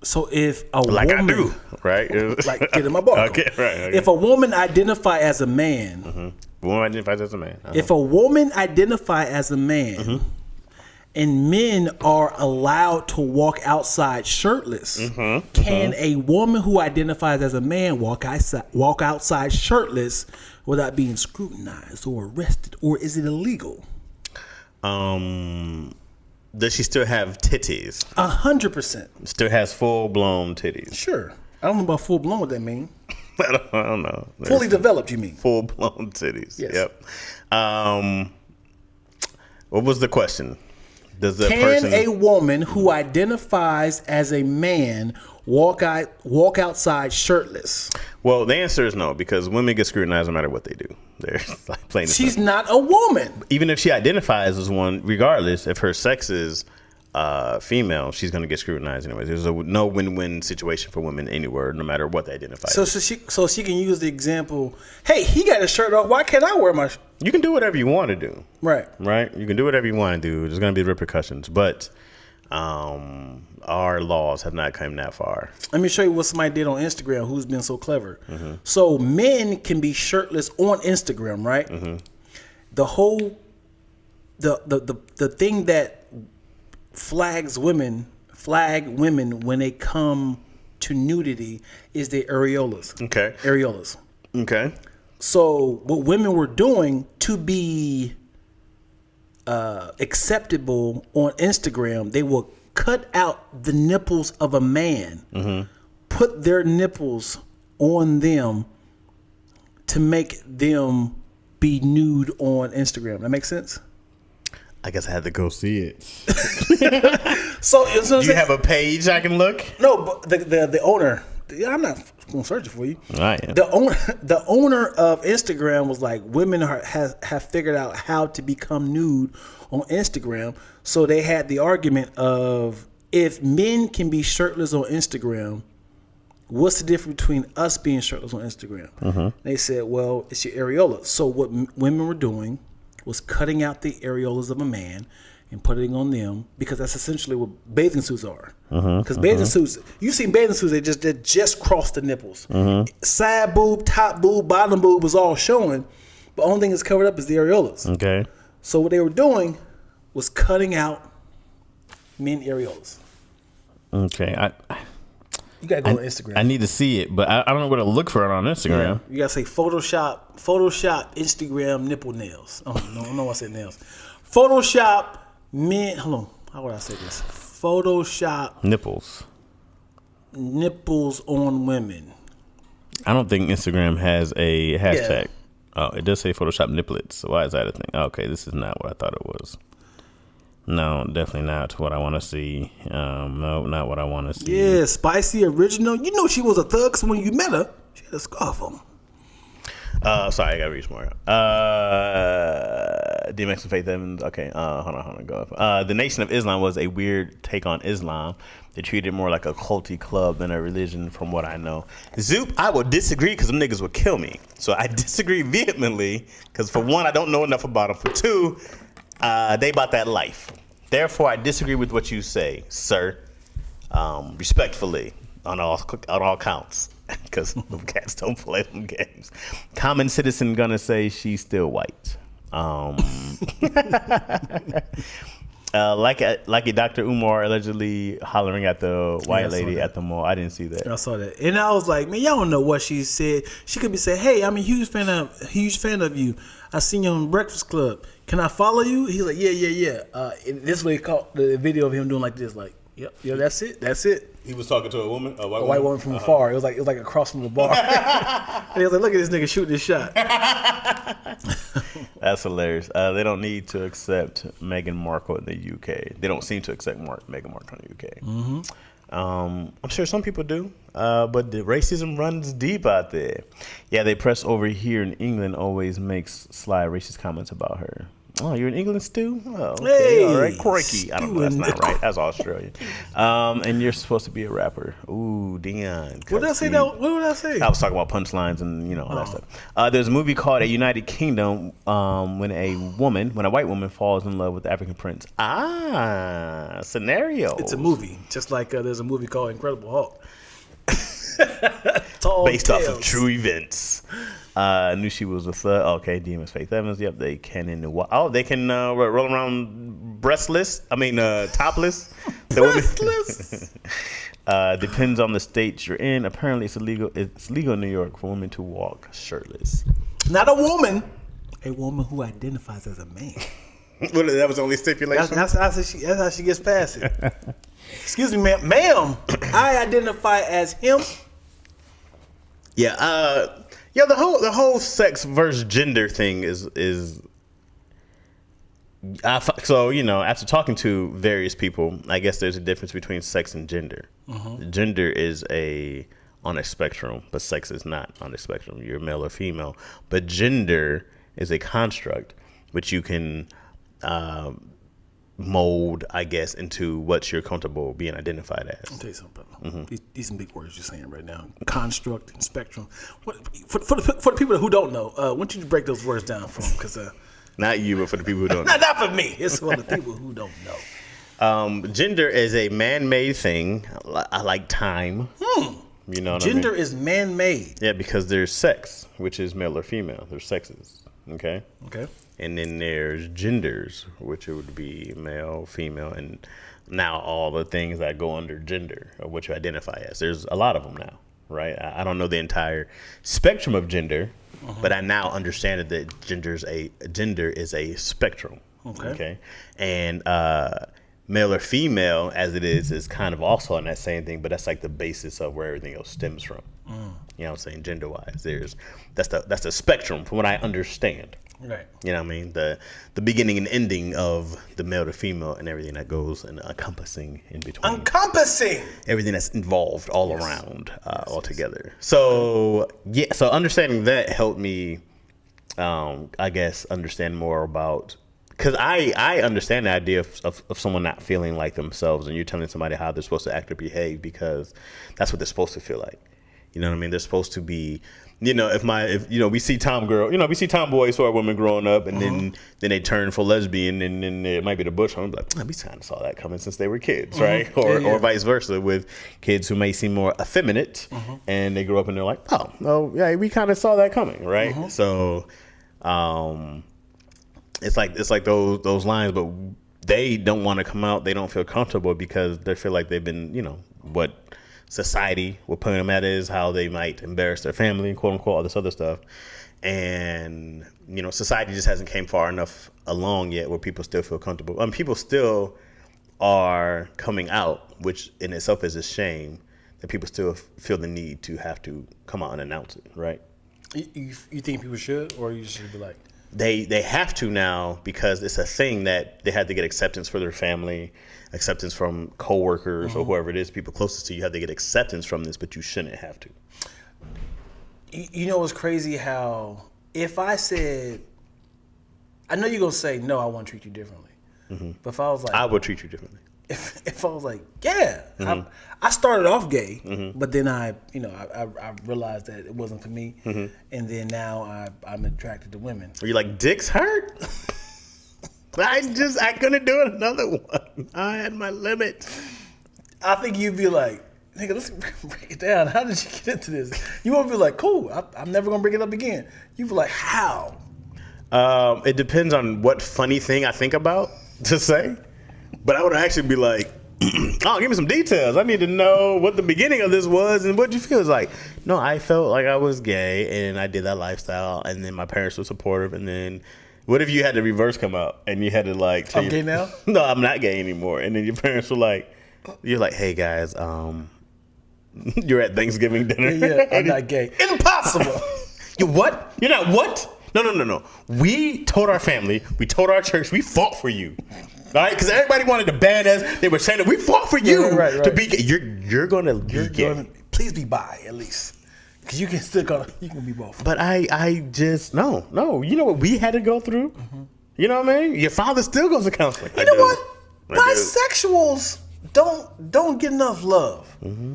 So if a Like woman, I do, right? like get in my bar. Okay, right. Okay. If a woman identify as a man, Woman identifies as a man. if a woman identify as a man, and men are allowed to walk outside shirtless, can a woman who identifies as a man walk outside shirtless without being scrutinized or arrested, or is it illegal? Does she still have titties? 100%. Still has full blown titties. Sure. I don't know about full blown. What that mean? I don't know. Fully developed, you mean? Full blown titties. Yes. Yep. What was the question? Does the Can a woman who identifies as a man walk outside shirtless? Well, the answer is no, because women get scrutinized no matter what they do. They're like plain. She's not a woman. Even if she identifies as one, regardless if her sex is female, she's going to get scrutinized anyways. There's no win-win situation for women anywhere, no matter what they identify. So she can use the example. Hey, he got his shirt off. Why can't I wear my? You can do whatever you want to do. Right. You can do whatever you want to do. There's going to be repercussions, but our laws have not come that far. Let me show you what somebody did on Instagram. Who's been so clever? So men can be shirtless on Instagram, right? The whole the thing that flag women when they come to nudity is the areolas. Okay. Areolas. Okay. So what women were doing to be acceptable on Instagram, they will cut out the nipples of a man, put their nipples on them to make them be nude on Instagram. That makes sense? I guess I had to go see it. So Do you have a page I can look? No, but the owner. I'm not gonna search it for you. I am. The owner of Instagram was like, women have figured out how to become nude on Instagram. So they had the argument of, if men can be shirtless on Instagram, what's the difference between us being shirtless on Instagram? They said, well, it's your areola. So what women were doing was cutting out the areolas of a man and putting on them, because that's essentially what bathing suits are. Because bathing suits, you've seen bathing suits, they just cross the nipples. Side boob, top boob, bottom boob was all showing, but the only thing that's covered up is the areolas. Okay. So what they were doing was cutting out men areolas. Okay. You gotta go on Instagram. I need to see it, but I don't know where to look for it on Instagram. You gotta say Photoshop Instagram nipple nails. Oh, no, I don't know why I said nails. Photoshop men. Hold on. How would I say this? Photoshop Nipples on women. I don't think Instagram has a hashtag. Oh, it does say Photoshop nipplets. So why is that a thing? Okay, this is not what I thought it was. No, definitely not what I want to see. No, not what I want to see. Yeah, spicy original. You know she was a thug, because when you met her, she had a scarf on. Sorry, I gotta reach more. DMX and Faith Evans. Okay, hold on, go up. The Nation of Islam was a weird take on Islam. They treated it more like a culty club than a religion, from what I know. Zoop, I will disagree, because them niggas would kill me. So I disagree vehemently, because for one, I don't know enough about them. For two, they about that life. Therefore, I disagree with what you say, sir. Respectfully, on all counts, because them cats don't play them games. Common citizen gonna say she's still white. Like a Dr. Umar allegedly hollering at the white lady at the mall. I didn't see that. I saw that, and I was like, man, y'all don't know what she said. She could be saying, hey, I'm a huge fan of you. I seen you on Breakfast Club. Can I follow you? He's like, yeah. And this way, caught the video of him doing like this, like, yep, that's it. He was talking to a woman, a white woman from afar. It was like across from the bar. And he was like, look at this nigga shooting this shot. That's hilarious. They don't need to accept Meghan Markle in the UK. They don't seem to accept Meghan Markle in the UK. I'm sure some people do, but the racism runs deep out there. Yeah, they press over here in England always makes sly racist comments about her. Oh, you're in England, Stu? Oh, okay. Hey, all right. Crikey. I don't know. That's Stu not right. That's Australian. And you're supposed to be a rapper. Ooh, Dion. What did I say? What did I say? I was talking about punchlines and, all that stuff. There's a movie called A United Kingdom when a white woman falls in love with the African prince. Scenario. It's a movie. Just like there's a movie called Incredible Hulk. Based off of true events. Knew she was a thug. Okay, Demon's Faith Evans. Yep, they can they can roll around breastless. Topless. Breastless. Depends on the state you're in. Apparently, it's illegal. It's legal in New York for women to walk shirtless. Not a woman. A woman who identifies as a man. Well, that was the only stipulation. That's how she gets past it. Excuse me, ma'am. I identify as him. Yeah. The whole sex versus gender thing is so after talking to various people, I guess there's a difference between sex and gender. Gender is on a spectrum, but sex is not on a spectrum. You're male or female, but gender is a construct which you can mold, I guess, into what you're comfortable being identified as. I'll tell you something. These some big words you're saying right now. Construct and spectrum. For the people who don't know, why don't you break those words down for them? Because not you, but for the people who don't know. Not for me. It's for the people who don't know. Gender is a man-made thing. I like time. You know what Gender I mean? is man-made. Yeah, because there's sex, which is male or female. There's sexes. Okay. And then there's genders, which it would be male, female, and now all the things that go under gender, or what you identify as. There's a lot of them now, right? I don't know the entire spectrum of gender, but I now understand that gender is a spectrum. Okay. And male or female, as it is kind of also on that same thing, but that's like the basis of where everything else stems from. You know what I'm saying? Gender wise, that's the spectrum from what I understand. Right. You know what I mean? The beginning and ending of the male to female and everything that goes and encompassing in between. Encompassing everything that's involved all around all together. So so understanding that helped me I guess understand more about, because I understand the idea of someone not feeling like themselves, and you're telling somebody how they're supposed to act or behave because that's what they're supposed to feel like. You know what I mean? They're supposed to be, if we see we see tomboys who are women growing up, and then they turn for lesbian, and then it might be the bush. I'm like, we kind of saw that coming since they were kids, right? Or vice versa with kids who may seem more effeminate, and they grow up and they're like, we kind of saw that coming, right? So, it's like those lines, but they don't want to come out. They don't feel comfortable because they feel like they've been, what society will put them at is how they might embarrass their family, quote unquote, all this other stuff. And, society just hasn't came far enough along yet where people still feel comfortable. People still are coming out, which in itself is a shame that people still feel the need to have to come out and announce it, right? You think people should, or you should be like? They have to now because it's a thing that they had to get acceptance for their family, acceptance from coworkers or whoever it is, people closest to you have to get acceptance from this, but you shouldn't have to. You know what's crazy? How if I said, I know you're going to say, no, I want to treat you differently. But if I was like, I would treat you differently. If I was like, I started off gay, but then I realized that it wasn't for me, and then now I'm attracted to women. Were you like, dicks hurt? I couldn't do another one. I had my limit. I think you'd be like, nigga, let's break it down. How did you get into this? You won't be like, cool, I'm never gonna bring it up again. You'd be like, how? It depends on what funny thing I think about to say. But I would actually be like, give me some details. I need to know what the beginning of this was and what you feel. It's like, no, I felt like I was gay and I did that lifestyle, and then my parents were supportive, and then what if you had the reverse come out and you had to like tell I'm gay now? No, I'm not gay anymore. And then your parents were like, you're like, hey guys, you're at Thanksgiving dinner. Yeah, I'm not gay. Impossible. You what? You're not what? No. We told our family, we told our church, we fought for you. All right, because everybody wanted to ban us. They were saying that we fought for you to be gay. You're gonna be gay. Please be bi at least, because you can be both. But I just no. You know what we had to go through? You know what I mean? Your father still goes to counseling. You know what? Bisexuals don't get enough love. Mm-hmm.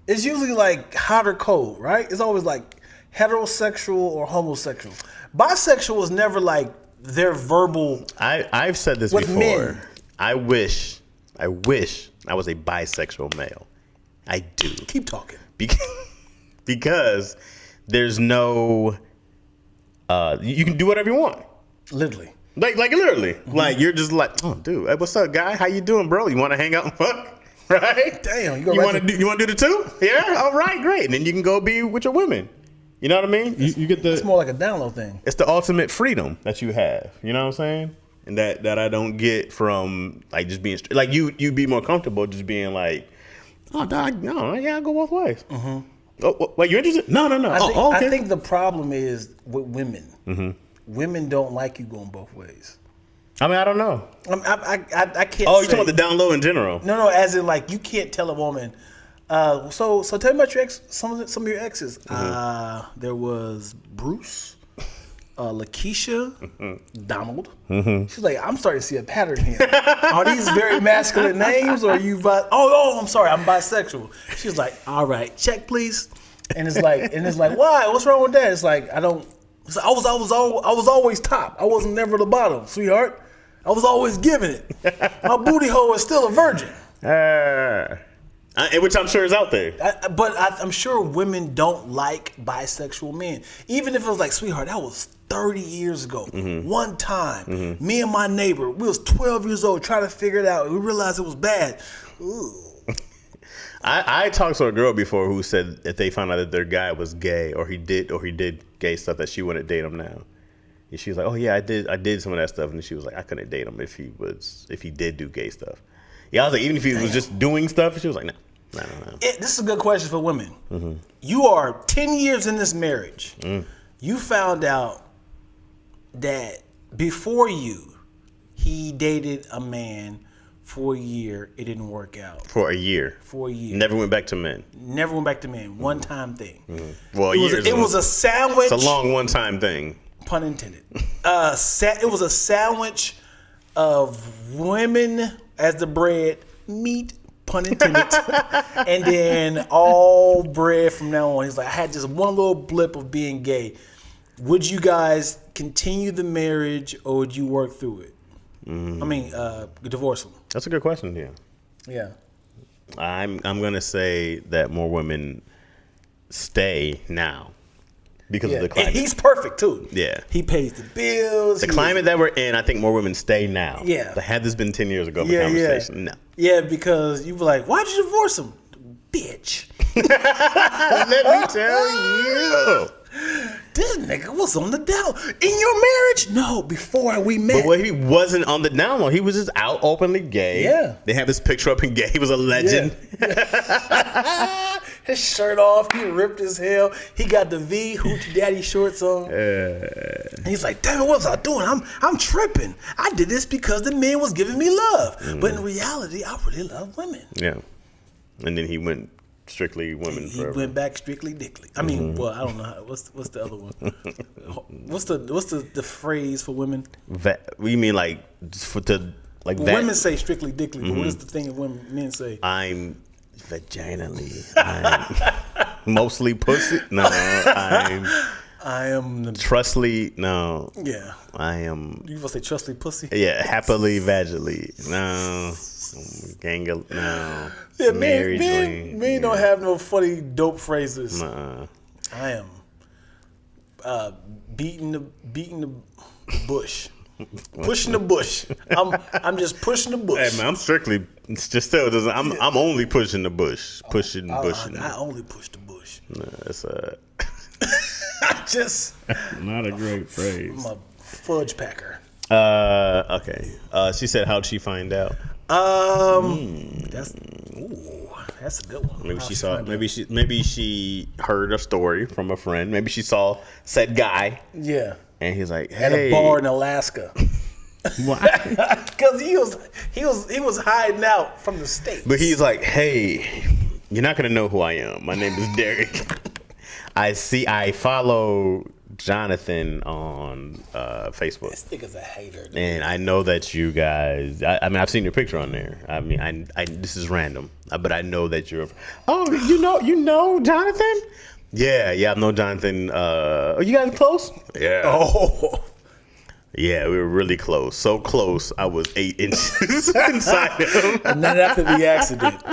It's usually like hot or cold, right? It's always like heterosexual or homosexual. Bisexual is never like their verbal. I've said this before. Men. I wish I was a bisexual male. I do. Keep talking. Because there's no. You can do whatever you want. Literally. Like literally. Mm-hmm. Like you're just like, oh, dude, hey, what's up, guy? How you doing, bro? You want to hang out and fuck? Right? Damn. You want to do the two? Yeah. All right, great. And then you can go be with your women. You know what I mean? You get the. It's more like a download thing. It's the ultimate freedom that you have. You know what I'm saying? And that I don't get from like just being like you be more comfortable just being like, oh, dog, no, yeah, I go both ways. Mm-hmm. Oh, wait, you interested? No. Okay. I think the problem is with women. Mm-hmm. Women don't like you going both ways. I mean, I don't know. I can't. Oh, you're talking about the down low in general? No, as in like you can't tell a woman. So tell me about your ex. Some of your exes. Mm-hmm. There was Bruce, Lakeisha, mm-hmm. Donald. Mm-hmm. She's like, I'm starting to see a pattern here. Are these very masculine names, or are you? I'm sorry, I'm bisexual. She's like, all right, check please. And it's like, why? What's wrong with that? It's like I don't. I was always top. I wasn't never the bottom, sweetheart. I was always giving it. My booty hole is still a virgin. Which I'm sure is out there. But I'm sure women don't like bisexual men. Even if it was like, sweetheart, that was 30 years ago. Mm-hmm. One time, mm-hmm. me and my neighbor, we was 12 years old trying to figure it out. We realized it was bad. Ooh. I talked to a girl before who said if they found out that their guy was gay or he did gay stuff that she wouldn't date him now. And she was like, oh yeah, I did some of that stuff, and she was like, I couldn't date him if he did do gay stuff. Yeah, I was like, even if he was just doing stuff, she was like, no. This is a good question for women. Mm-hmm. You are 10 years in this marriage. Mm. You found out that before you, he dated a man for a year. It didn't work out. For a year. Never went back to men. One time thing. Mm-hmm. Well, it was a sandwich. It's a long one time thing. Pun intended. It was a sandwich of women as the bread, meat, pun intended, and then all bread from now on. He's like, I had just one little blip of being gay. Would you guys continue the marriage or would you work through it? Mm. I mean, divorce him. That's a good question. Yeah. I'm gonna say that more women stay now because of the climate. And he's perfect too. Yeah. He pays the bills. The climate that we're in, I think more women stay now. Yeah. But had this been 10 years ago, the conversation, no. Yeah, because you were like, why'd you divorce him? Bitch. Let me tell you. This nigga was on the down. In your marriage? No, before we met. But he wasn't on the down low. He was just out openly gay. Yeah. They have his picture up in gay. He was a legend. Yeah. His shirt off. He ripped as hell. He got the V Hoochie Daddy shorts on. And he's like, damn it, what was I doing? I'm tripping. I did this because the man was giving me love. Mm. But in reality, I really love women. Yeah. And then he went strictly women. He went back strictly dickly. I mean, well, I don't know what's the other one. What's the phrase for women? You mean like women say strictly dickly, but what is the thing that men say? I'm vaginally. I'm mostly pussy. No, I am trustly. No. Yeah. I am. You supposed to say trustly pussy? Yeah, happily vaginally. No. No. Yeah, men don't have no funny dope phrases. Nuh-uh. I am beating the bush. Pushing the bush. I'm just pushing the bush. Hey man, I'm strictly just still doesn't. I'm only pushing the bush. Pushing. I only push the bush. No, it's just not a great phrase. I'm a fudge packer. Okay. She said, how'd she find out? That's a good one. Maybe she heard a story from a friend. Maybe she saw said guy. Yeah. And he's like, hey. At a bar in Alaska. Why? Because he was hiding out from the States. But he's like, hey, you're not gonna know who I am. My name is Derek. I follow Jonathan on Facebook. This nigga's a hater. Dude. And I know that you guys. I mean, I've seen your picture on there. I mean, I this is random, but I know that you're. Oh, you know Jonathan? Yeah, I know Jonathan. Are you guys close? Yeah. Oh. Yeah, we were really close. So close, I was 8 inches inside him. And then after the accident.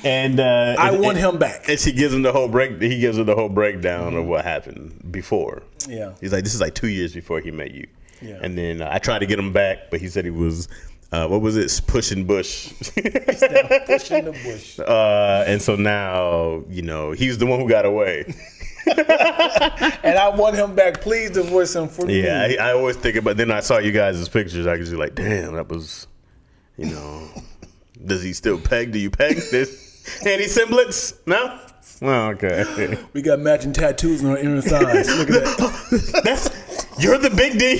And I want him back. And she gives him the whole He gives her the whole breakdown of what happened before. Yeah. He's like, this is like 2 years before he met you. Yeah. And then I tried to get him back, but he said he was, what was it? Pushing bush. Pushing the bush. And so now, he's the one who got away. And I want him back. Please divorce him for me. Yeah, I always think about. Then I saw you guys' pictures. I was just like, damn, that was, Does he still peg? Do you peg? Any semblance? No. Oh, okay. We got matching tattoos on our inner thighs. Look at that. You're the Big D.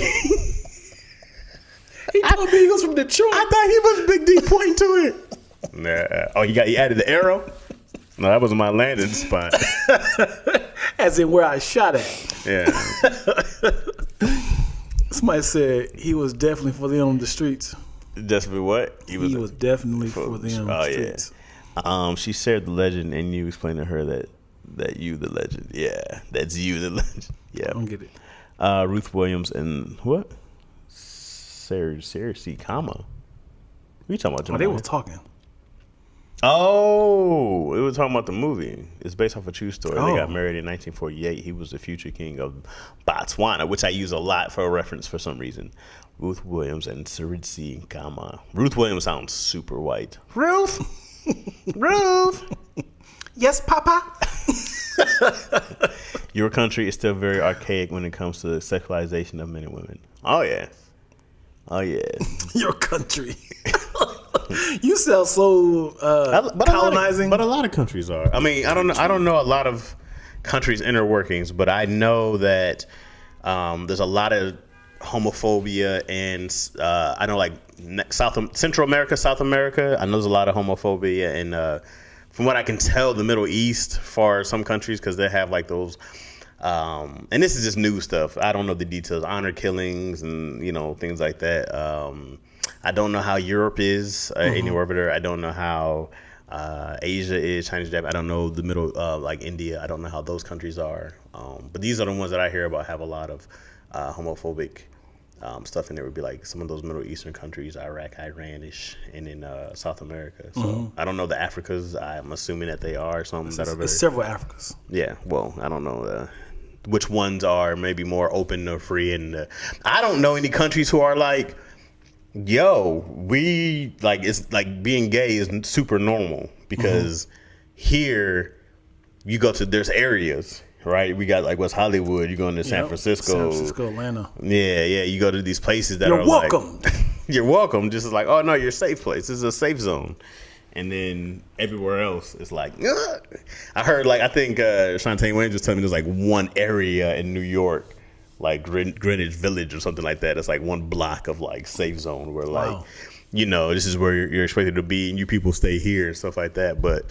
He told me he was from Detroit. I thought he was Big D pointing to it. Nah. Oh, he added the arrow. No, that wasn't my landing spot. As in where I shot at. Yeah. Somebody said he was definitely for them on the streets. Definitely what? He was definitely for them on the streets. Yeah. She shared the legend, and you explained to her that you the legend. Yeah, that's you the legend. Yeah. I don't get it. Ruth Williams and what? Sarah C. Comma. What are you talking about? Oh, they were talking. Oh, it was talking about the movie. It's based off a true story. Oh. They got married in 1948. He was the future king of Botswana, which I use a lot for a reference for some reason. Ruth Williams and Saritsi Kama. Ruth Williams sounds super white. Ruth! Ruth! Yes, Papa? Your country is still very archaic when it comes to the sexualization of men and women. Oh, yeah. Oh, yeah. Your country. You sound so colonizing. But a lot of countries are. I mean, I don't know a lot of countries' inner workings, but I know that there's a lot of homophobia and I know like Central America, South America. I know there's a lot of homophobia and from what I can tell, the Middle East for some countries because they have like those. And this is just new stuff. I don't know the details, honor killings and things like that. I don't know how Europe is anywhere over there. I don't know how Asia is, China, Japan. I don't know the middle, like India. I don't know how those countries are. But these are the ones that I hear about have a lot of homophobic stuff in there. Would be like some of those Middle Eastern countries, Iraq, Iran-ish, and in South America. So I don't know the Africas. I'm assuming that they are some that are very. There's several Africas. Yeah, well, I don't know which ones are maybe more open or free, and I don't know any countries who are like. Yo, we like it's like being gay is super normal because here you go to there's areas, right? We got like West Hollywood, you go into San Francisco, Atlanta. Yeah, you go to these places that you're are welcome. Like you're welcome. Just like, oh no, you're a safe place. This is a safe zone. And then everywhere else is like, ugh. I heard like I think Shantae Williams was telling me there's like one area in New York. Like Greenwich Village or something like that. It's like one block of like safe zone where like, this is where you're expected to be and you people stay here and stuff like that. But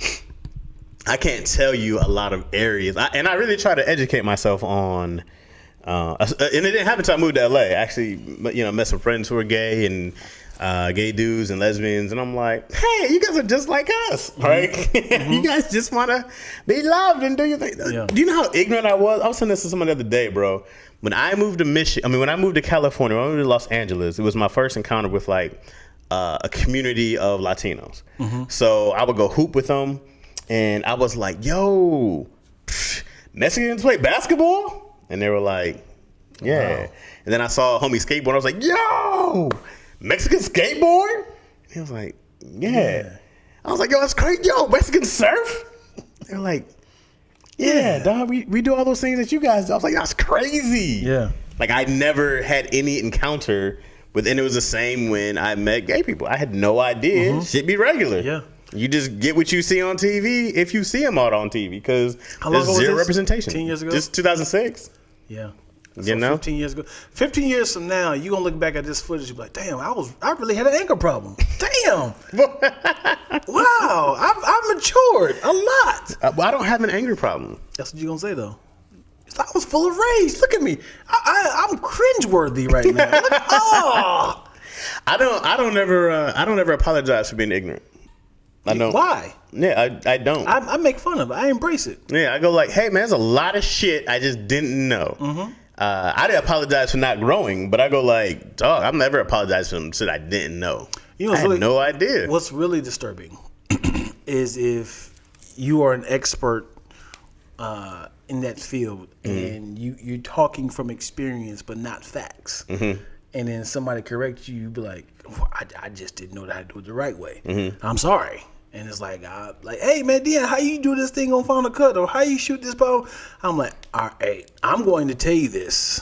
I can't tell you a lot of areas. I really try to educate myself on, and it didn't happen until I moved to LA. Actually, met some friends who are gay and gay dudes and lesbians. And I'm like, hey, you guys are just like us, right? Mm-hmm. You guys just want to be loved and do your thing. Yeah. Do you know how ignorant I was? I was saying this to someone the other day, bro. When I moved to when I moved to California, when I moved to Los Angeles, it was my first encounter with like a community of Latinos. Mm-hmm. So I would go hoop with them, and I was like, yo, Mexicans play basketball? And they were like, yeah. Wow. And then I saw a homie skateboard. I was like, yo, Mexican skateboard? And he was like, yeah. I was like, yo, that's crazy. Yo, Mexican surf? They were like, yeah, dog, we do all those things that you guys do. I was like, that's crazy. Yeah. Like, I never had any encounter with, and it was the same when I met gay people. I had no idea. Mm-hmm. Shit be regular. Yeah. You just get what you see on TV if you see them out on TV because there's zero representation. 10 years ago? Just 2006. Yeah. So 15 years ago. 15 years from now, you're going to look back at this footage and be like, damn, I really had an anger problem. Damn. Wow. I've matured a lot. Well, I don't have an anger problem. That's what you're going to say, though. I was full of rage. Look at me. I'm cringeworthy right now. Oh. I don't ever apologize for being ignorant. I don't. Why? Yeah, I don't. I make fun of it. I embrace it. Yeah, I go like, hey man, there's a lot of shit I just didn't know. Mm-hmm. I didn't apologize for not growing, but I go like, dog, I'm never apologize for some shit I didn't know. I had no idea. What's really disturbing is if you are an expert in that field and you're talking from experience but not facts. Mm-hmm. And then somebody corrects you, you be like, well, I just didn't know how to do it the right way. Mm-hmm. I'm sorry. And it's like, hey man, Dean, how you do this thing on Final Cut, or how you shoot this ball? I'm like, all right, I'm going to tell you this,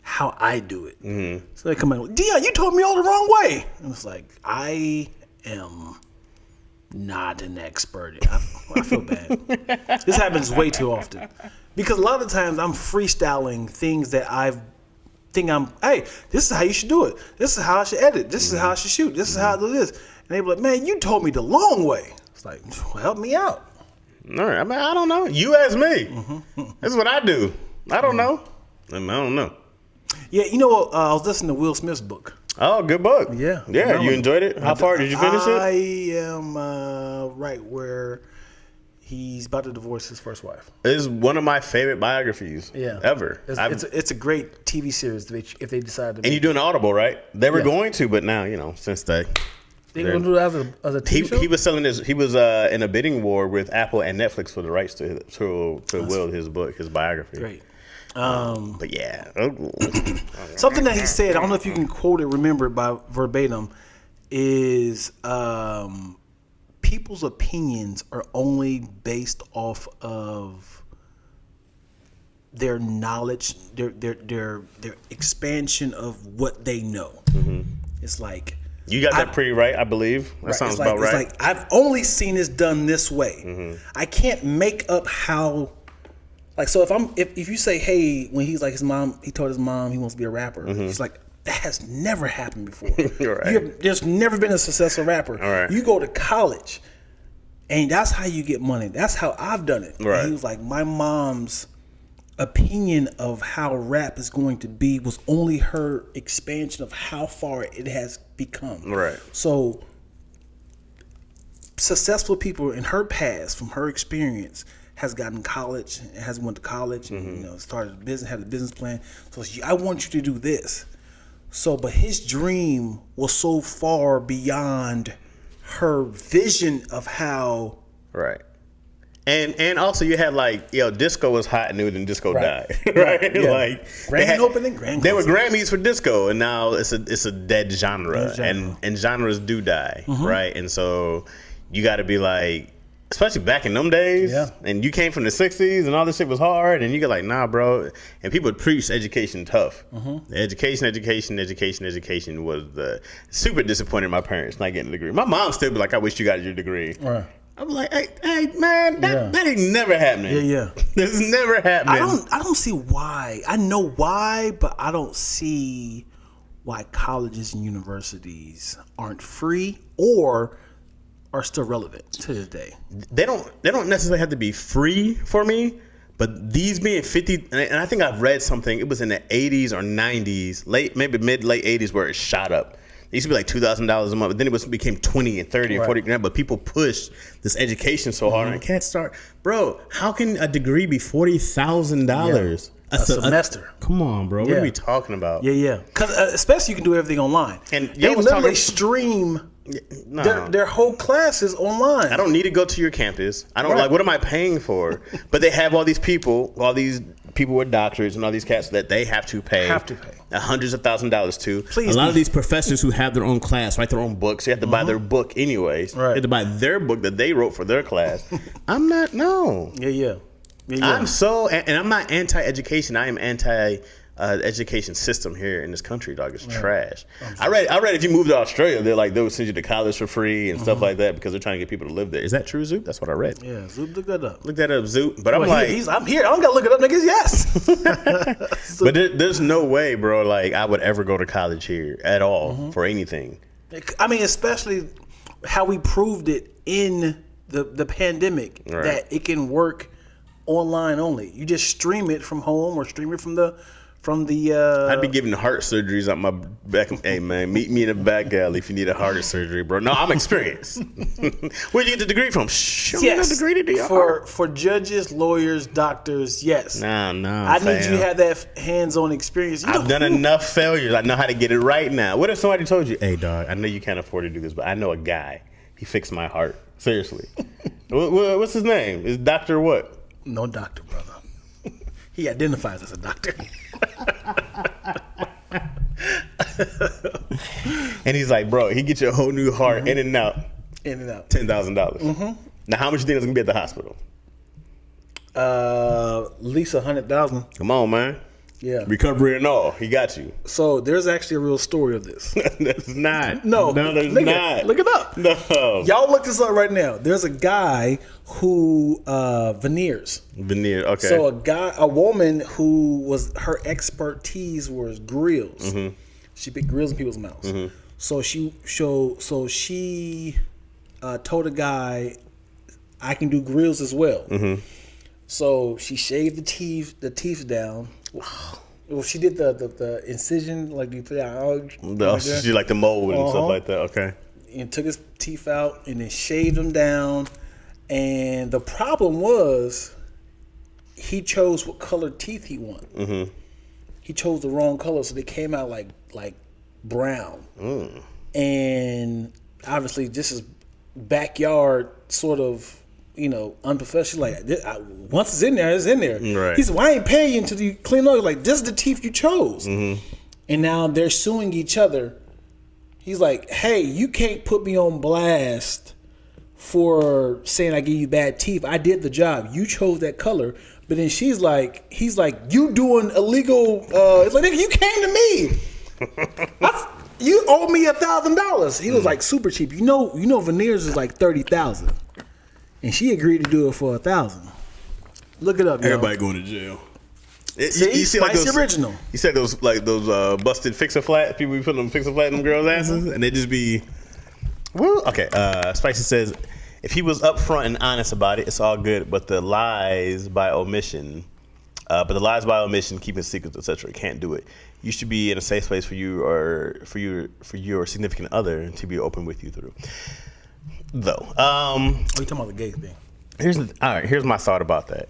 how I do it. Mm-hmm. So they come in, Dion, you told me all the wrong way. And it's like, I am not an expert. I feel bad. This happens way too often because a lot of times I'm freestyling things that hey, this is how you should do it. This is how I should edit. This is how I should shoot. This is how I do this. And they be like, man, you told me the long way. It's like, well, help me out. All right. I mean, I don't know. You ask me. Mm-hmm. This is what I do. I don't know. I don't know. Yeah, you know what? I was listening to Will Smith's book. Oh, good book. Yeah. Yeah, you enjoyed it? How far did you finish it? I am right where he's about to divorce his first wife. It's one of my favorite biographies ever. It's a great TV series if they decide to make. And you're doing Audible, right? They were going to, but now, since they're going to do that as a TV show? He was selling this. He was in a bidding war with Apple and Netflix for the rights to Will, his book, his biography. Great. But yeah. Something that he said, I don't know if you can quote it, remember it by verbatim, is people's opinions are only based off of their knowledge, their expansion of what they know. Mm-hmm. It's like, you got that pretty right, I believe. That sounds about right. It's like, I've only seen this done this way. Mm-hmm. I can't make up how. Like, so if you say, hey, when he's like he told his mom he wants to be a rapper. Mm-hmm. He's like, that has never happened before. Right. There's never been a successful rapper. Right. You go to college, and that's how you get money. That's how I've done it. Right. And he was like, my mom's opinion of how rap is going to be was only her expansion of how far it has become. Right. So successful people in her past, from her experience, has gotten college, has went to college, mm-hmm. and started a business, had a business plan. So I want you to do this. So, but his dream was so far beyond her vision of how. Right. And also you had disco was hot and then disco died. Right? Yeah. Like grand opening, grand closing. There were Grammys for disco, and now it's a dead genre. And genres do die, mm-hmm. right? And so you got to be like, especially back in them days, and you came from the 60s and all this shit was hard, and you get like, nah, bro. And people would preach education tough. Mm-hmm. Education was super disappointed in my parents not getting a degree. My mom still be like, I wish you got your degree. Right. I'm like, hey man, that ain't never happening. Yeah. This is never happening. I don't see why. I know why, but I don't see why colleges and universities aren't free or are still relevant to this day. They don't necessarily have to be free for me, but these being 50, and I think I've read something, it was in the 80s or 90s, late 80s where it shot up. It used to be like $2,000 a month, but then it became 20 and 30 and 40 grand. But people pushed this education so hard, and I can't start. Bro, how can a degree be $40,000? A semester. Come on, bro. What are we talking about? Yeah. Because especially you can do everything online. And they literally stream their whole classes online. I don't need to go to your campus. I don't what am I paying for? But they have all these people with doctors and all these cats that they have to pay hundreds of $1,000s to. Please, a lot of these professors who have their own class, write their own books, you have to buy their book anyways. Right. You have to buy their book that they wrote for their class. I'm not, no. Yeah. I'm and I'm not anti-education. I am anti-education system here in this country, dog. It's trash. I read if you move to Australia, they'll send you to college for free and stuff like that because they're trying to get people to live there. Is that true, Zoop? That's what I read. Yeah, Zoop, look that up. Look that up, Zoop. But I'm here. I don't gotta look it up, niggas. Yes. But there's no way, bro. Like I would ever go to college here at all for anything. I mean, especially how we proved it in the pandemic that it can work online only. You just stream it from home or stream it from the. I'd be giving heart surgeries out my back. Hey man, meet me in the back alley if you need a heart surgery, bro. No, I'm experienced. Where'd you get the degree from? Show me the degree to for judges, lawyers, doctors. Yes. No. I need you to have that hands-on experience. I've done enough failures. I know how to get it right now. What if somebody told you, "Hey, dog, I know you can't afford to do this, but I know a guy. He fixed my heart. Seriously. What's his name? Is Doctor what? No doctor, brother. He identifies as a doctor." And he's like, bro, he get you a whole new heart in and out. $10,000. Now, how much do you think is gonna be at the hospital? At least 100,000. Come on, man. Yeah. Recovery and all. He got you. So there's actually a real story of this. There's not. No, there's not. Look it up. No. Y'all look this up right now. There's a guy who veneers. Okay. So a woman who was, her expertise was grills. She put grills in people's mouths. So she told a guy, I can do grills as well. So she shaved the teeth down. Well, she did the incision, like you put out. She like the mold and stuff like that. Okay. And took his teeth out and then shaved them down. And the problem was, he chose what color teeth he wanted. He chose the wrong color, so they came out like brown. And obviously, this is backyard sort of, unprofessional. Like, once it's in there, it's in there. Right. He said, well, I ain't paying you until you clean up. Like, this is the teeth you chose. And now they're suing each other. He's like, hey, you can't put me on blast for saying I give you bad teeth. I did the job. You chose that color. But then he's like, you doing illegal. It's like, nigga, you came to me. You owe me $1,000. He was like super cheap. You know, veneers is like $30,000. And she agreed to do it for $1,000. Look it up, yo. Everybody going to jail. You see like those, original. You said those busted fix-a-flat people be putting them fix-a-flat in them girls' asses, and they just be, well, okay. Spicy says, if he was upfront and honest about it, it's all good. But the lies by omission, keeping secrets, etc., can't do it. You should be in a safe place for you or for your significant other to be open with you through. Though, what are you talking about the gay thing? Here's my thought about that.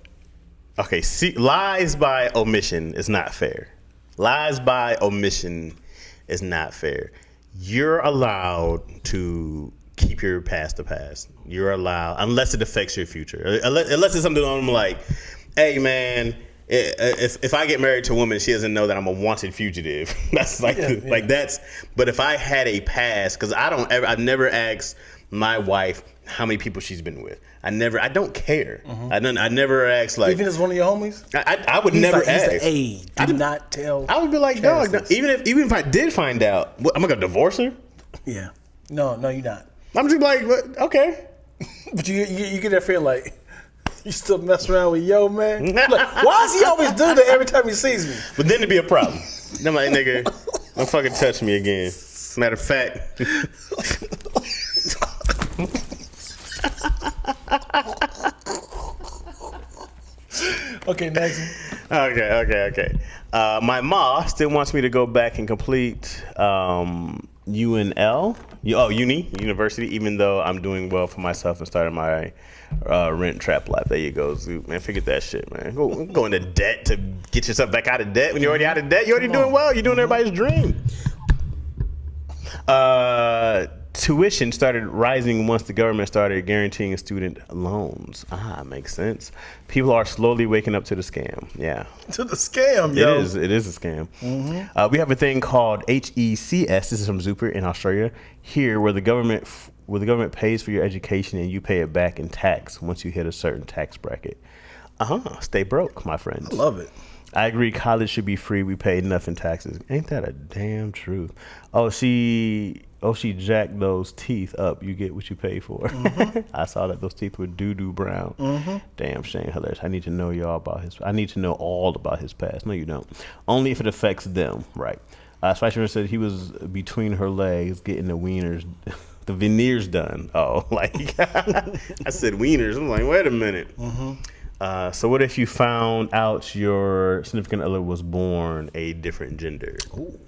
Okay, lies by omission is not fair. Lies by omission is not fair. You're allowed to keep your past the past. You're allowed, unless it affects your future. Unless it's something I'm like, hey man, if I get married to a woman, she doesn't know that I'm a wanted fugitive. That's like that's. But if I had a past, because I've never asked my wife how many people she's been with. I don't care. I never ask, like, even as one of your homies. I would never ask. Hey, do not tell. I would be like, dog. Even if I did find out, I'm gonna divorce her. Yeah. No, you're not. I'm just like, okay. But you get that feeling like you still mess around with yo man. Like, why does he always do that every time he sees me? But then it'd be a problem. Then my nigga, don't fucking touch me again. Matter of fact. Okay, next. Okay. My ma still wants me to go back and complete university, even though I'm doing well for myself and starting my rent trap life. There you go, Zoot, man. Forget that shit, man. Go into debt to get yourself back out of debt when you're already out of debt. You're already doing well. You're doing everybody's dream. Tuition started rising once the government started guaranteeing student loans. Makes sense. People are slowly waking up to the scam. Yeah. To the scam, yo. It is a scam. We have a thing called HECS. This is from Zooper in Australia. Here, where the government pays for your education and you pay it back in tax once you hit a certain tax bracket. Stay broke, my friends. I love it. I agree. College should be free. We pay enough in taxes. Ain't that a damn truth? She jacked those teeth up. You get what you pay for. I saw that those teeth were doo-doo brown. Damn shame, hilarious. I need to know all about his past. No, you don't. Only if it affects them, right? Spicer said he was between her legs getting the veneers done. Oh, like I said wieners. I'm like, wait a minute. So what if you found out your significant other was born a different gender? Ooh.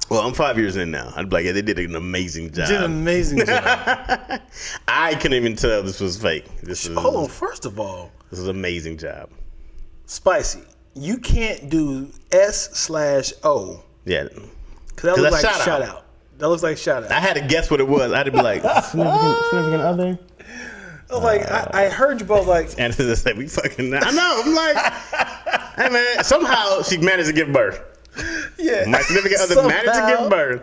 Well, I'm 5 years in now. I'd be like, yeah, they did an amazing job. Did an amazing job. I couldn't even tell this was fake. Hold on. First of all, this is an amazing job. Spicy. You can't do S/O. Yeah. Because that looks like shout out. That looks like shout out. I had to guess what it was. I had to be like, significant other? I was like, I heard you both like. And they said, we fucking. I know. I'm like, hey, man. Somehow she managed to give birth. Yeah. My significant other managed to give birth.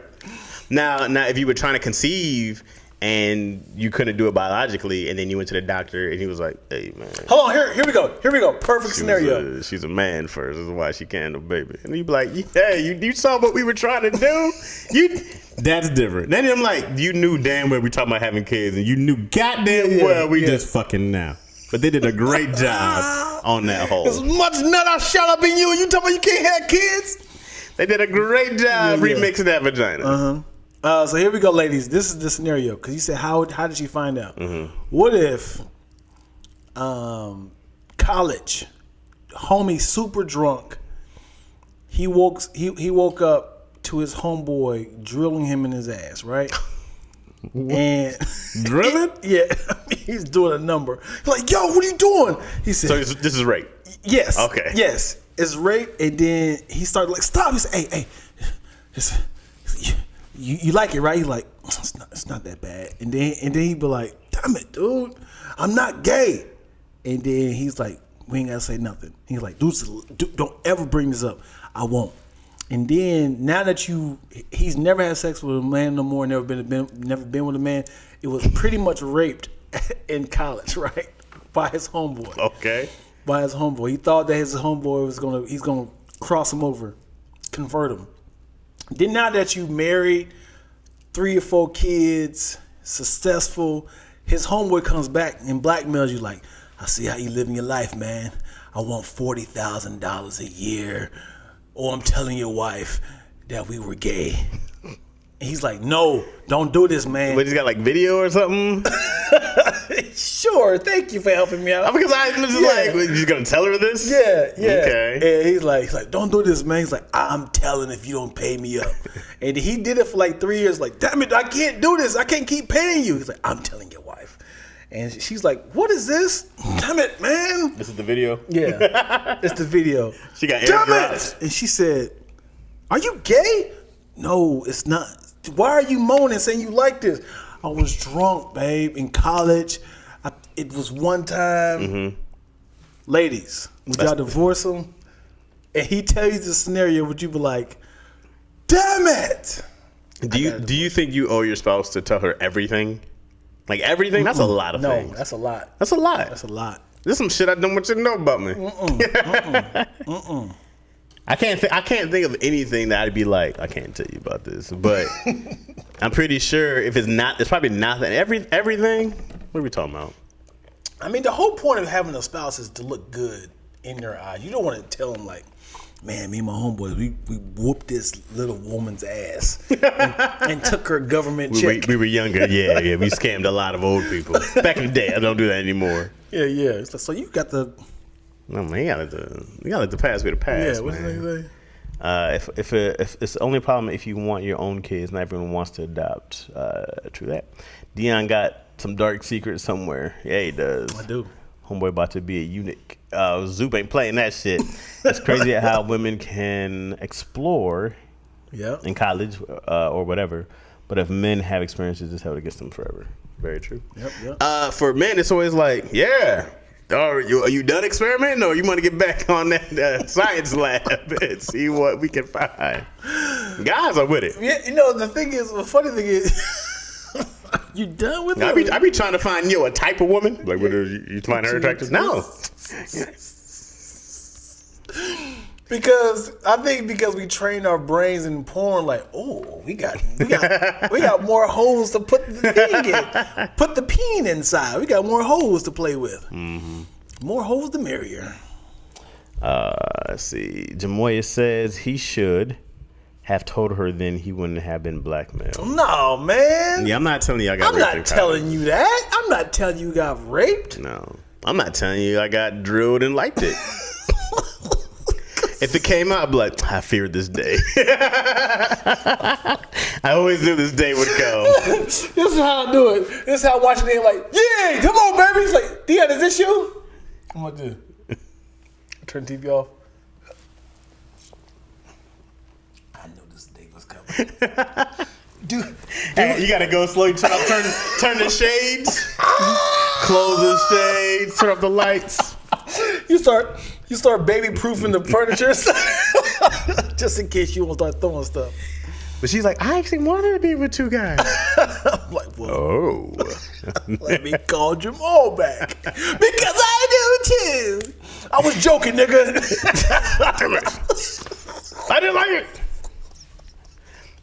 Now, if you were trying to conceive and you couldn't do it biologically, and then you went to the doctor and he was like, hey, man. Hold on. Here we go. Perfect scenario. She's a man first. This is why she can't have a baby. And you'd be like, yeah, you saw what we were trying to do? That's different. Then I'm like, you knew damn well we talking about having kids, and you knew goddamn well we just fucking now. But they did a great job on that whole. As much nut I shut up in you, and you talking about you can't have kids? They did a great job remixing that vagina. So here we go, ladies. This is the scenario. Because you said, how did she find out? What if college, homie super drunk, he woke up to his homeboy drilling him in his ass, right? And drilling? Yeah. He's doing a number. He's like, yo, what are you doing? He said, so this is rape? Yes. Okay. Yes. It's rape. And then he started like, stop. He said, hey, you like it, right? He's like, it's not that bad. And then he'd be like, damn it, dude, I'm not gay. And then he's like, we ain't gotta say nothing. He's like, dude, don't ever bring this up. I won't. And then now that he's never had sex with a man no more, never been with a man. It was pretty much raped in college, right? By his homeboy. Okay. By his homeboy. He thought that his homeboy he's gonna cross him over, convert him. Then now that you married, 3 or 4 kids, successful, his homeboy comes back and blackmails you like, I see how you living your life, man. I want $40,000 a year. Or I'm telling your wife that we were gay. And he's like, no, don't do this, man. But he's got like video or something? Sure, thank you for helping me out. Because I was just like, you gonna tell her this? Yeah. Okay. And he's like, don't do this, man. He's like, I'm telling if you don't pay me up. And he did it for like 3 years. Like, damn it, I can't do this. I can't keep paying you. He's like, I'm telling your wife. And she's like, what is this? Damn it, man. This is the video? Yeah, it's the video. She got damn it. And she said, are you gay? No, it's not. Why are you moaning saying you like this? I was drunk, babe, in college. It was one time. Ladies, would y'all divorce him? And he tell you the scenario, would you be like, damn it? Do you think you owe your spouse to tell her everything? Like everything? That's a lot of things. No, that's a lot. That's a lot. That's a lot. There's some shit I don't want you to know about me. I can't think of anything that I'd be like, I can't tell you about this. But I'm pretty sure if it's probably nothing. Everything. What are we talking about? I mean, the whole point of having a spouse is to look good in their eyes. You don't want to tell them like, man, me and my homeboys, we whooped this little woman's ass and took her government check. We were younger, yeah. We scammed a lot of old people. Back in the day, I don't do that anymore. Yeah. It's like, so you got the... No, man, you gotta let the past be the past, yeah, what's man. They say? If it's the only problem if you want your own kids, not everyone wants to adopt. True that. Dion got some dark secrets somewhere. Yeah, he does. I do. Homeboy about to be a eunuch. Zoop ain't playing that shit. It's crazy how women can explore in college or whatever, but if men have experiences, it's held against them forever. Very true. Yep. For men, it's always like, yeah. Are you done experimenting, or you want to get back on that science lab and see what we can find? Guys are with it. Yeah, the funny thing is, you done with it? I be trying to find a type of woman. Like, what you find her attractive? No. Because we train our brains in porn, like, oh, we got more holes to put the thing in, put the peen inside. We got more holes to play with. Mm-hmm. More holes, the merrier. Let's see. Jamoya says he should have told her, then he wouldn't have been blackmailed. No, man. Yeah, I'm not telling you I got raped. I'm not telling you that. I'm not telling you got raped. No. I'm not telling you I got drilled and liked it. If it came out, I'd be like, I feared this day. I always knew this day would come. This is how I do it. This is how I watch it. Like, yeah, come on, baby. He's like, Dion, is this you? I'm like, dude. Turn the TV off. I knew this day was coming. Dude, Hey, you gotta go slow. You turn the shades, close the shades, turn off the lights. You start baby proofing the furniture just in case you won't start throwing stuff. But she's like, I actually wanted to be with two guys. I'm like, well, Oh. let me call Jamal back because I do too. I was joking, nigga. I didn't like it.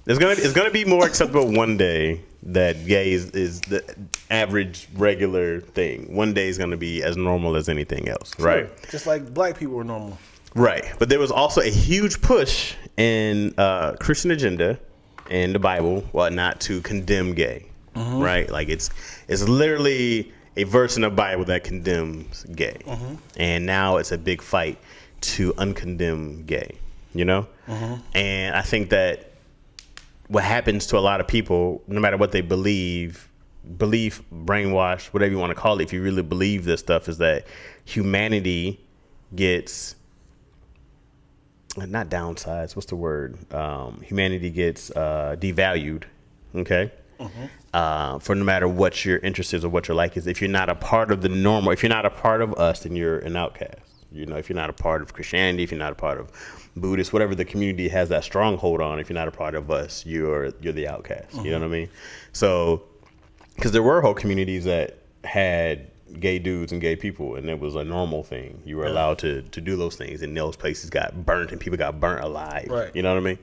It's gonna be more acceptable one day that gay is the average regular thing. One day is gonna be as normal as anything else, right? Sure. Just like black people are normal. Right. But there was also a huge push in Christian agenda and the Bible, not to condemn gay, right? Like it's literally a verse in the Bible that condemns gay, and now it's a big fight to uncondemn gay, you know. And I think that what happens to a lot of people, no matter what they believe, brainwash, whatever you want to call it, if you really believe this stuff, is that humanity gets not downsized. What's the word? Humanity gets devalued. Okay. For no matter what your interest is or what your like is, if you're not a part of the normal, if you're not a part of us, then you're an outcast. You know, if you're not a part of Christianity, if you're not a part of Buddhist, whatever the community has that stronghold on, if you're not a part of us, you're the outcast. You know what I mean? So, because there were whole communities that had gay dudes and gay people, and it was a normal thing. You were allowed to do those things, and those places got burnt, and people got burnt alive. Right. You know what I mean?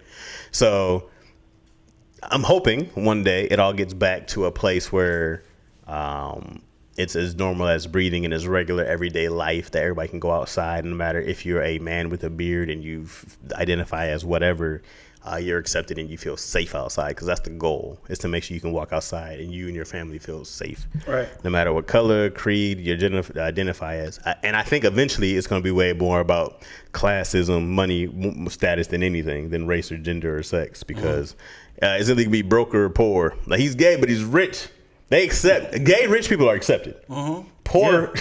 So, I'm hoping one day it all gets back to a place where it's as normal as breathing and as regular everyday life, that everybody can go outside, no matter if you're a man with a beard and you identify as whatever, you're accepted and you feel safe outside, because that's the goal, is to make sure you can walk outside and you and your family feel safe. Right. No matter what color, creed you identify as. And I think eventually it's going to be way more about classism, money, status than anything, than race or gender or sex, because it's either going to be broke or poor. Like, he's gay, but he's rich. They accept gay rich people are accepted. Poor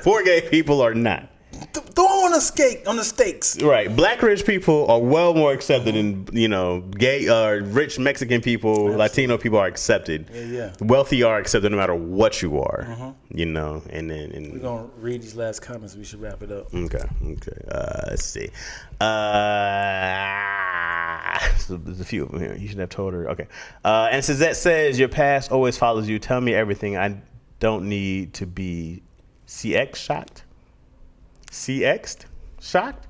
poor gay people are not. Throw on the stakes. Right. Black rich people are well more accepted than, gay rich Mexican people, absolutely. Latino people are accepted. Yeah. Wealthy are accepted no matter what you are. And then we're gonna read these last comments. We should wrap it up. Okay. Let's see. So there's a few of them here. You should have told her. Okay. And Suzette says, your past always follows you. Tell me everything. I don't need to be CX shocked. CX'd? Shocked?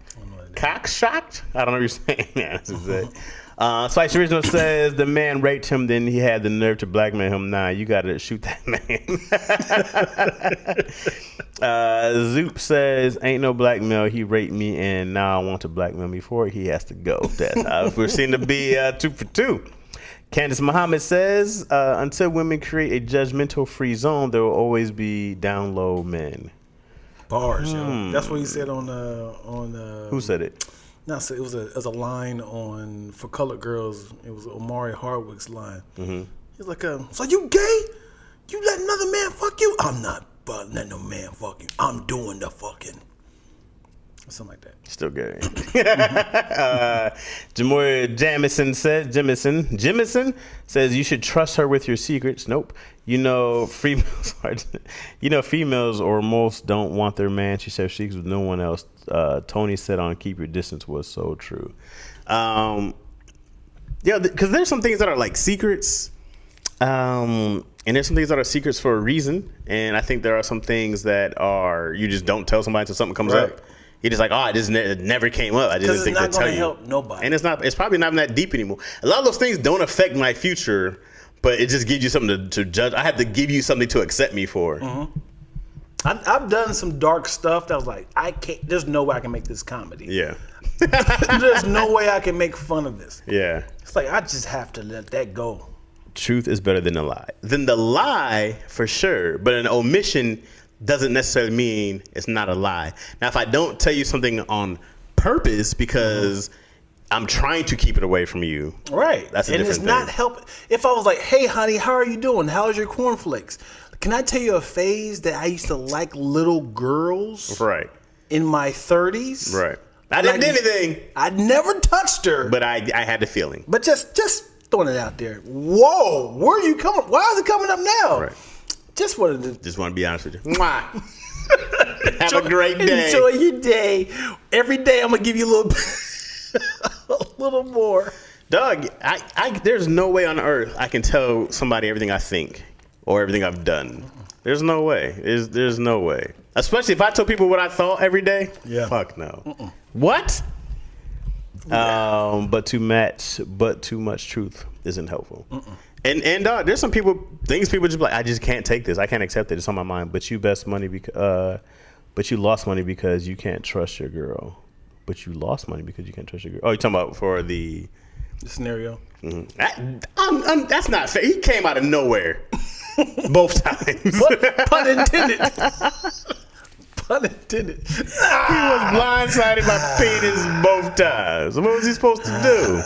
Cock shocked? I don't know what you're saying. Yeah, Suzette. Spice Original says, the man raped him, then he had the nerve to blackmail him. Nah, you got to shoot that man. Zoop says, ain't no blackmail. He raped me, and now I want to blackmail me for it. He has to go. That we're seen to be 2 for 2. Candace Muhammad says, until women create a judgmental free zone, there will always be down low men. Bars, yo. That's what he said on Who said it? No, so it was a line on For Colored Girls. It was Omari Hardwick's line. He's like, so you gay? You let another man fuck you? I'm not letting no man fuck you. I'm doing the fucking. Something like that. Still gay. Jamoya Jemison says you should trust her with your secrets. Nope. Females or most don't want their man. She said she's with no one else. Tony said on Keep Your Distance was so true. Because there's some things that are like secrets. And there's some things that are secrets for a reason. And I think there are some things that are, you just don't tell somebody until something comes up. You're just like, it never came up. I just didn't think to tell you. It's not going to help nobody. And it's probably not that deep anymore. A lot of those things don't affect my future, but it just gives you something to judge. I have to give you something to accept me for. I've done some dark stuff that was like, there's no way I can make this comedy. Yeah. There's no way I can make fun of this. Yeah. It's like, I just have to let that go. Truth is better than a lie. Than the lie, for sure, but an omission doesn't necessarily mean it's not a lie. Now, if I don't tell you something on purpose because I'm trying to keep it away from you, right? That's a and different it's not thing. helping. If I was like, "Hey, honey, how are you doing? How's your cornflakes?" Can I tell you a phase that I used to like little girls? Right. In my 30s, Right. I didn't do anything. I never touched her, But I had the feeling. But just throwing it out there. Whoa, where are you coming? Why is it coming up now? Right. Just wanted to Just want to be honest with you. Mwah. Have a great day. enjoy your day. Every day I'm gonna give you a little, a little more. Dog, there's no way on earth I can tell somebody everything I think or everything I've done. There's no way. There's no way. Especially if I tell people what I thought every day. Yeah. Fuck no. What? Yeah. But too much truth isn't helpful. And there's some things people just be like, I just can't take this. I can't accept it. It's on my mind. But you lost money because you can't trust your girl. But you lost money because you can't trust your girl. Oh, you're talking about for the scenario. That's not fair. He came out of nowhere. Both times. Pun intended. Pun intended. He was blindsided by penis both times. What was he supposed to do?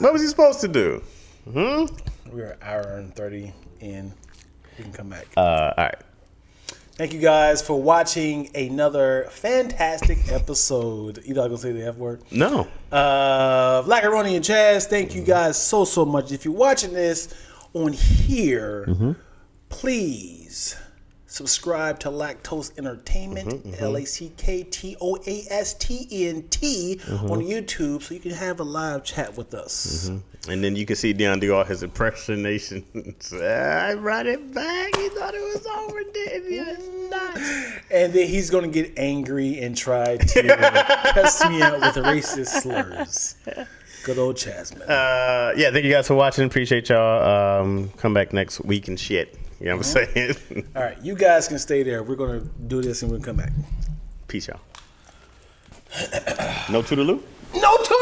What was he supposed to do? We're an hour and 30 in. We can come back. All right. Thank you guys for watching another fantastic episode. You not gonna say the F word? No. Lackaroni and Chaz, thank you guys so much. If you're watching this on here, please subscribe to Lactose Entertainment, LACKTOASTENT on YouTube, so you can have a live chat with us. And then you can see Dion do all his impersonations. I brought it back. He thought it was over, didn't he? It's not. And then he's going to get angry and try to cuss me out with racist slurs. Good old Chaz, man. Yeah, thank you guys for watching. Appreciate y'all. Come back next week and shit. You know what I'm saying? All right, you guys can stay there. We're going to do this and we'll come back. Peace, y'all. No toodaloo? No toodaloo!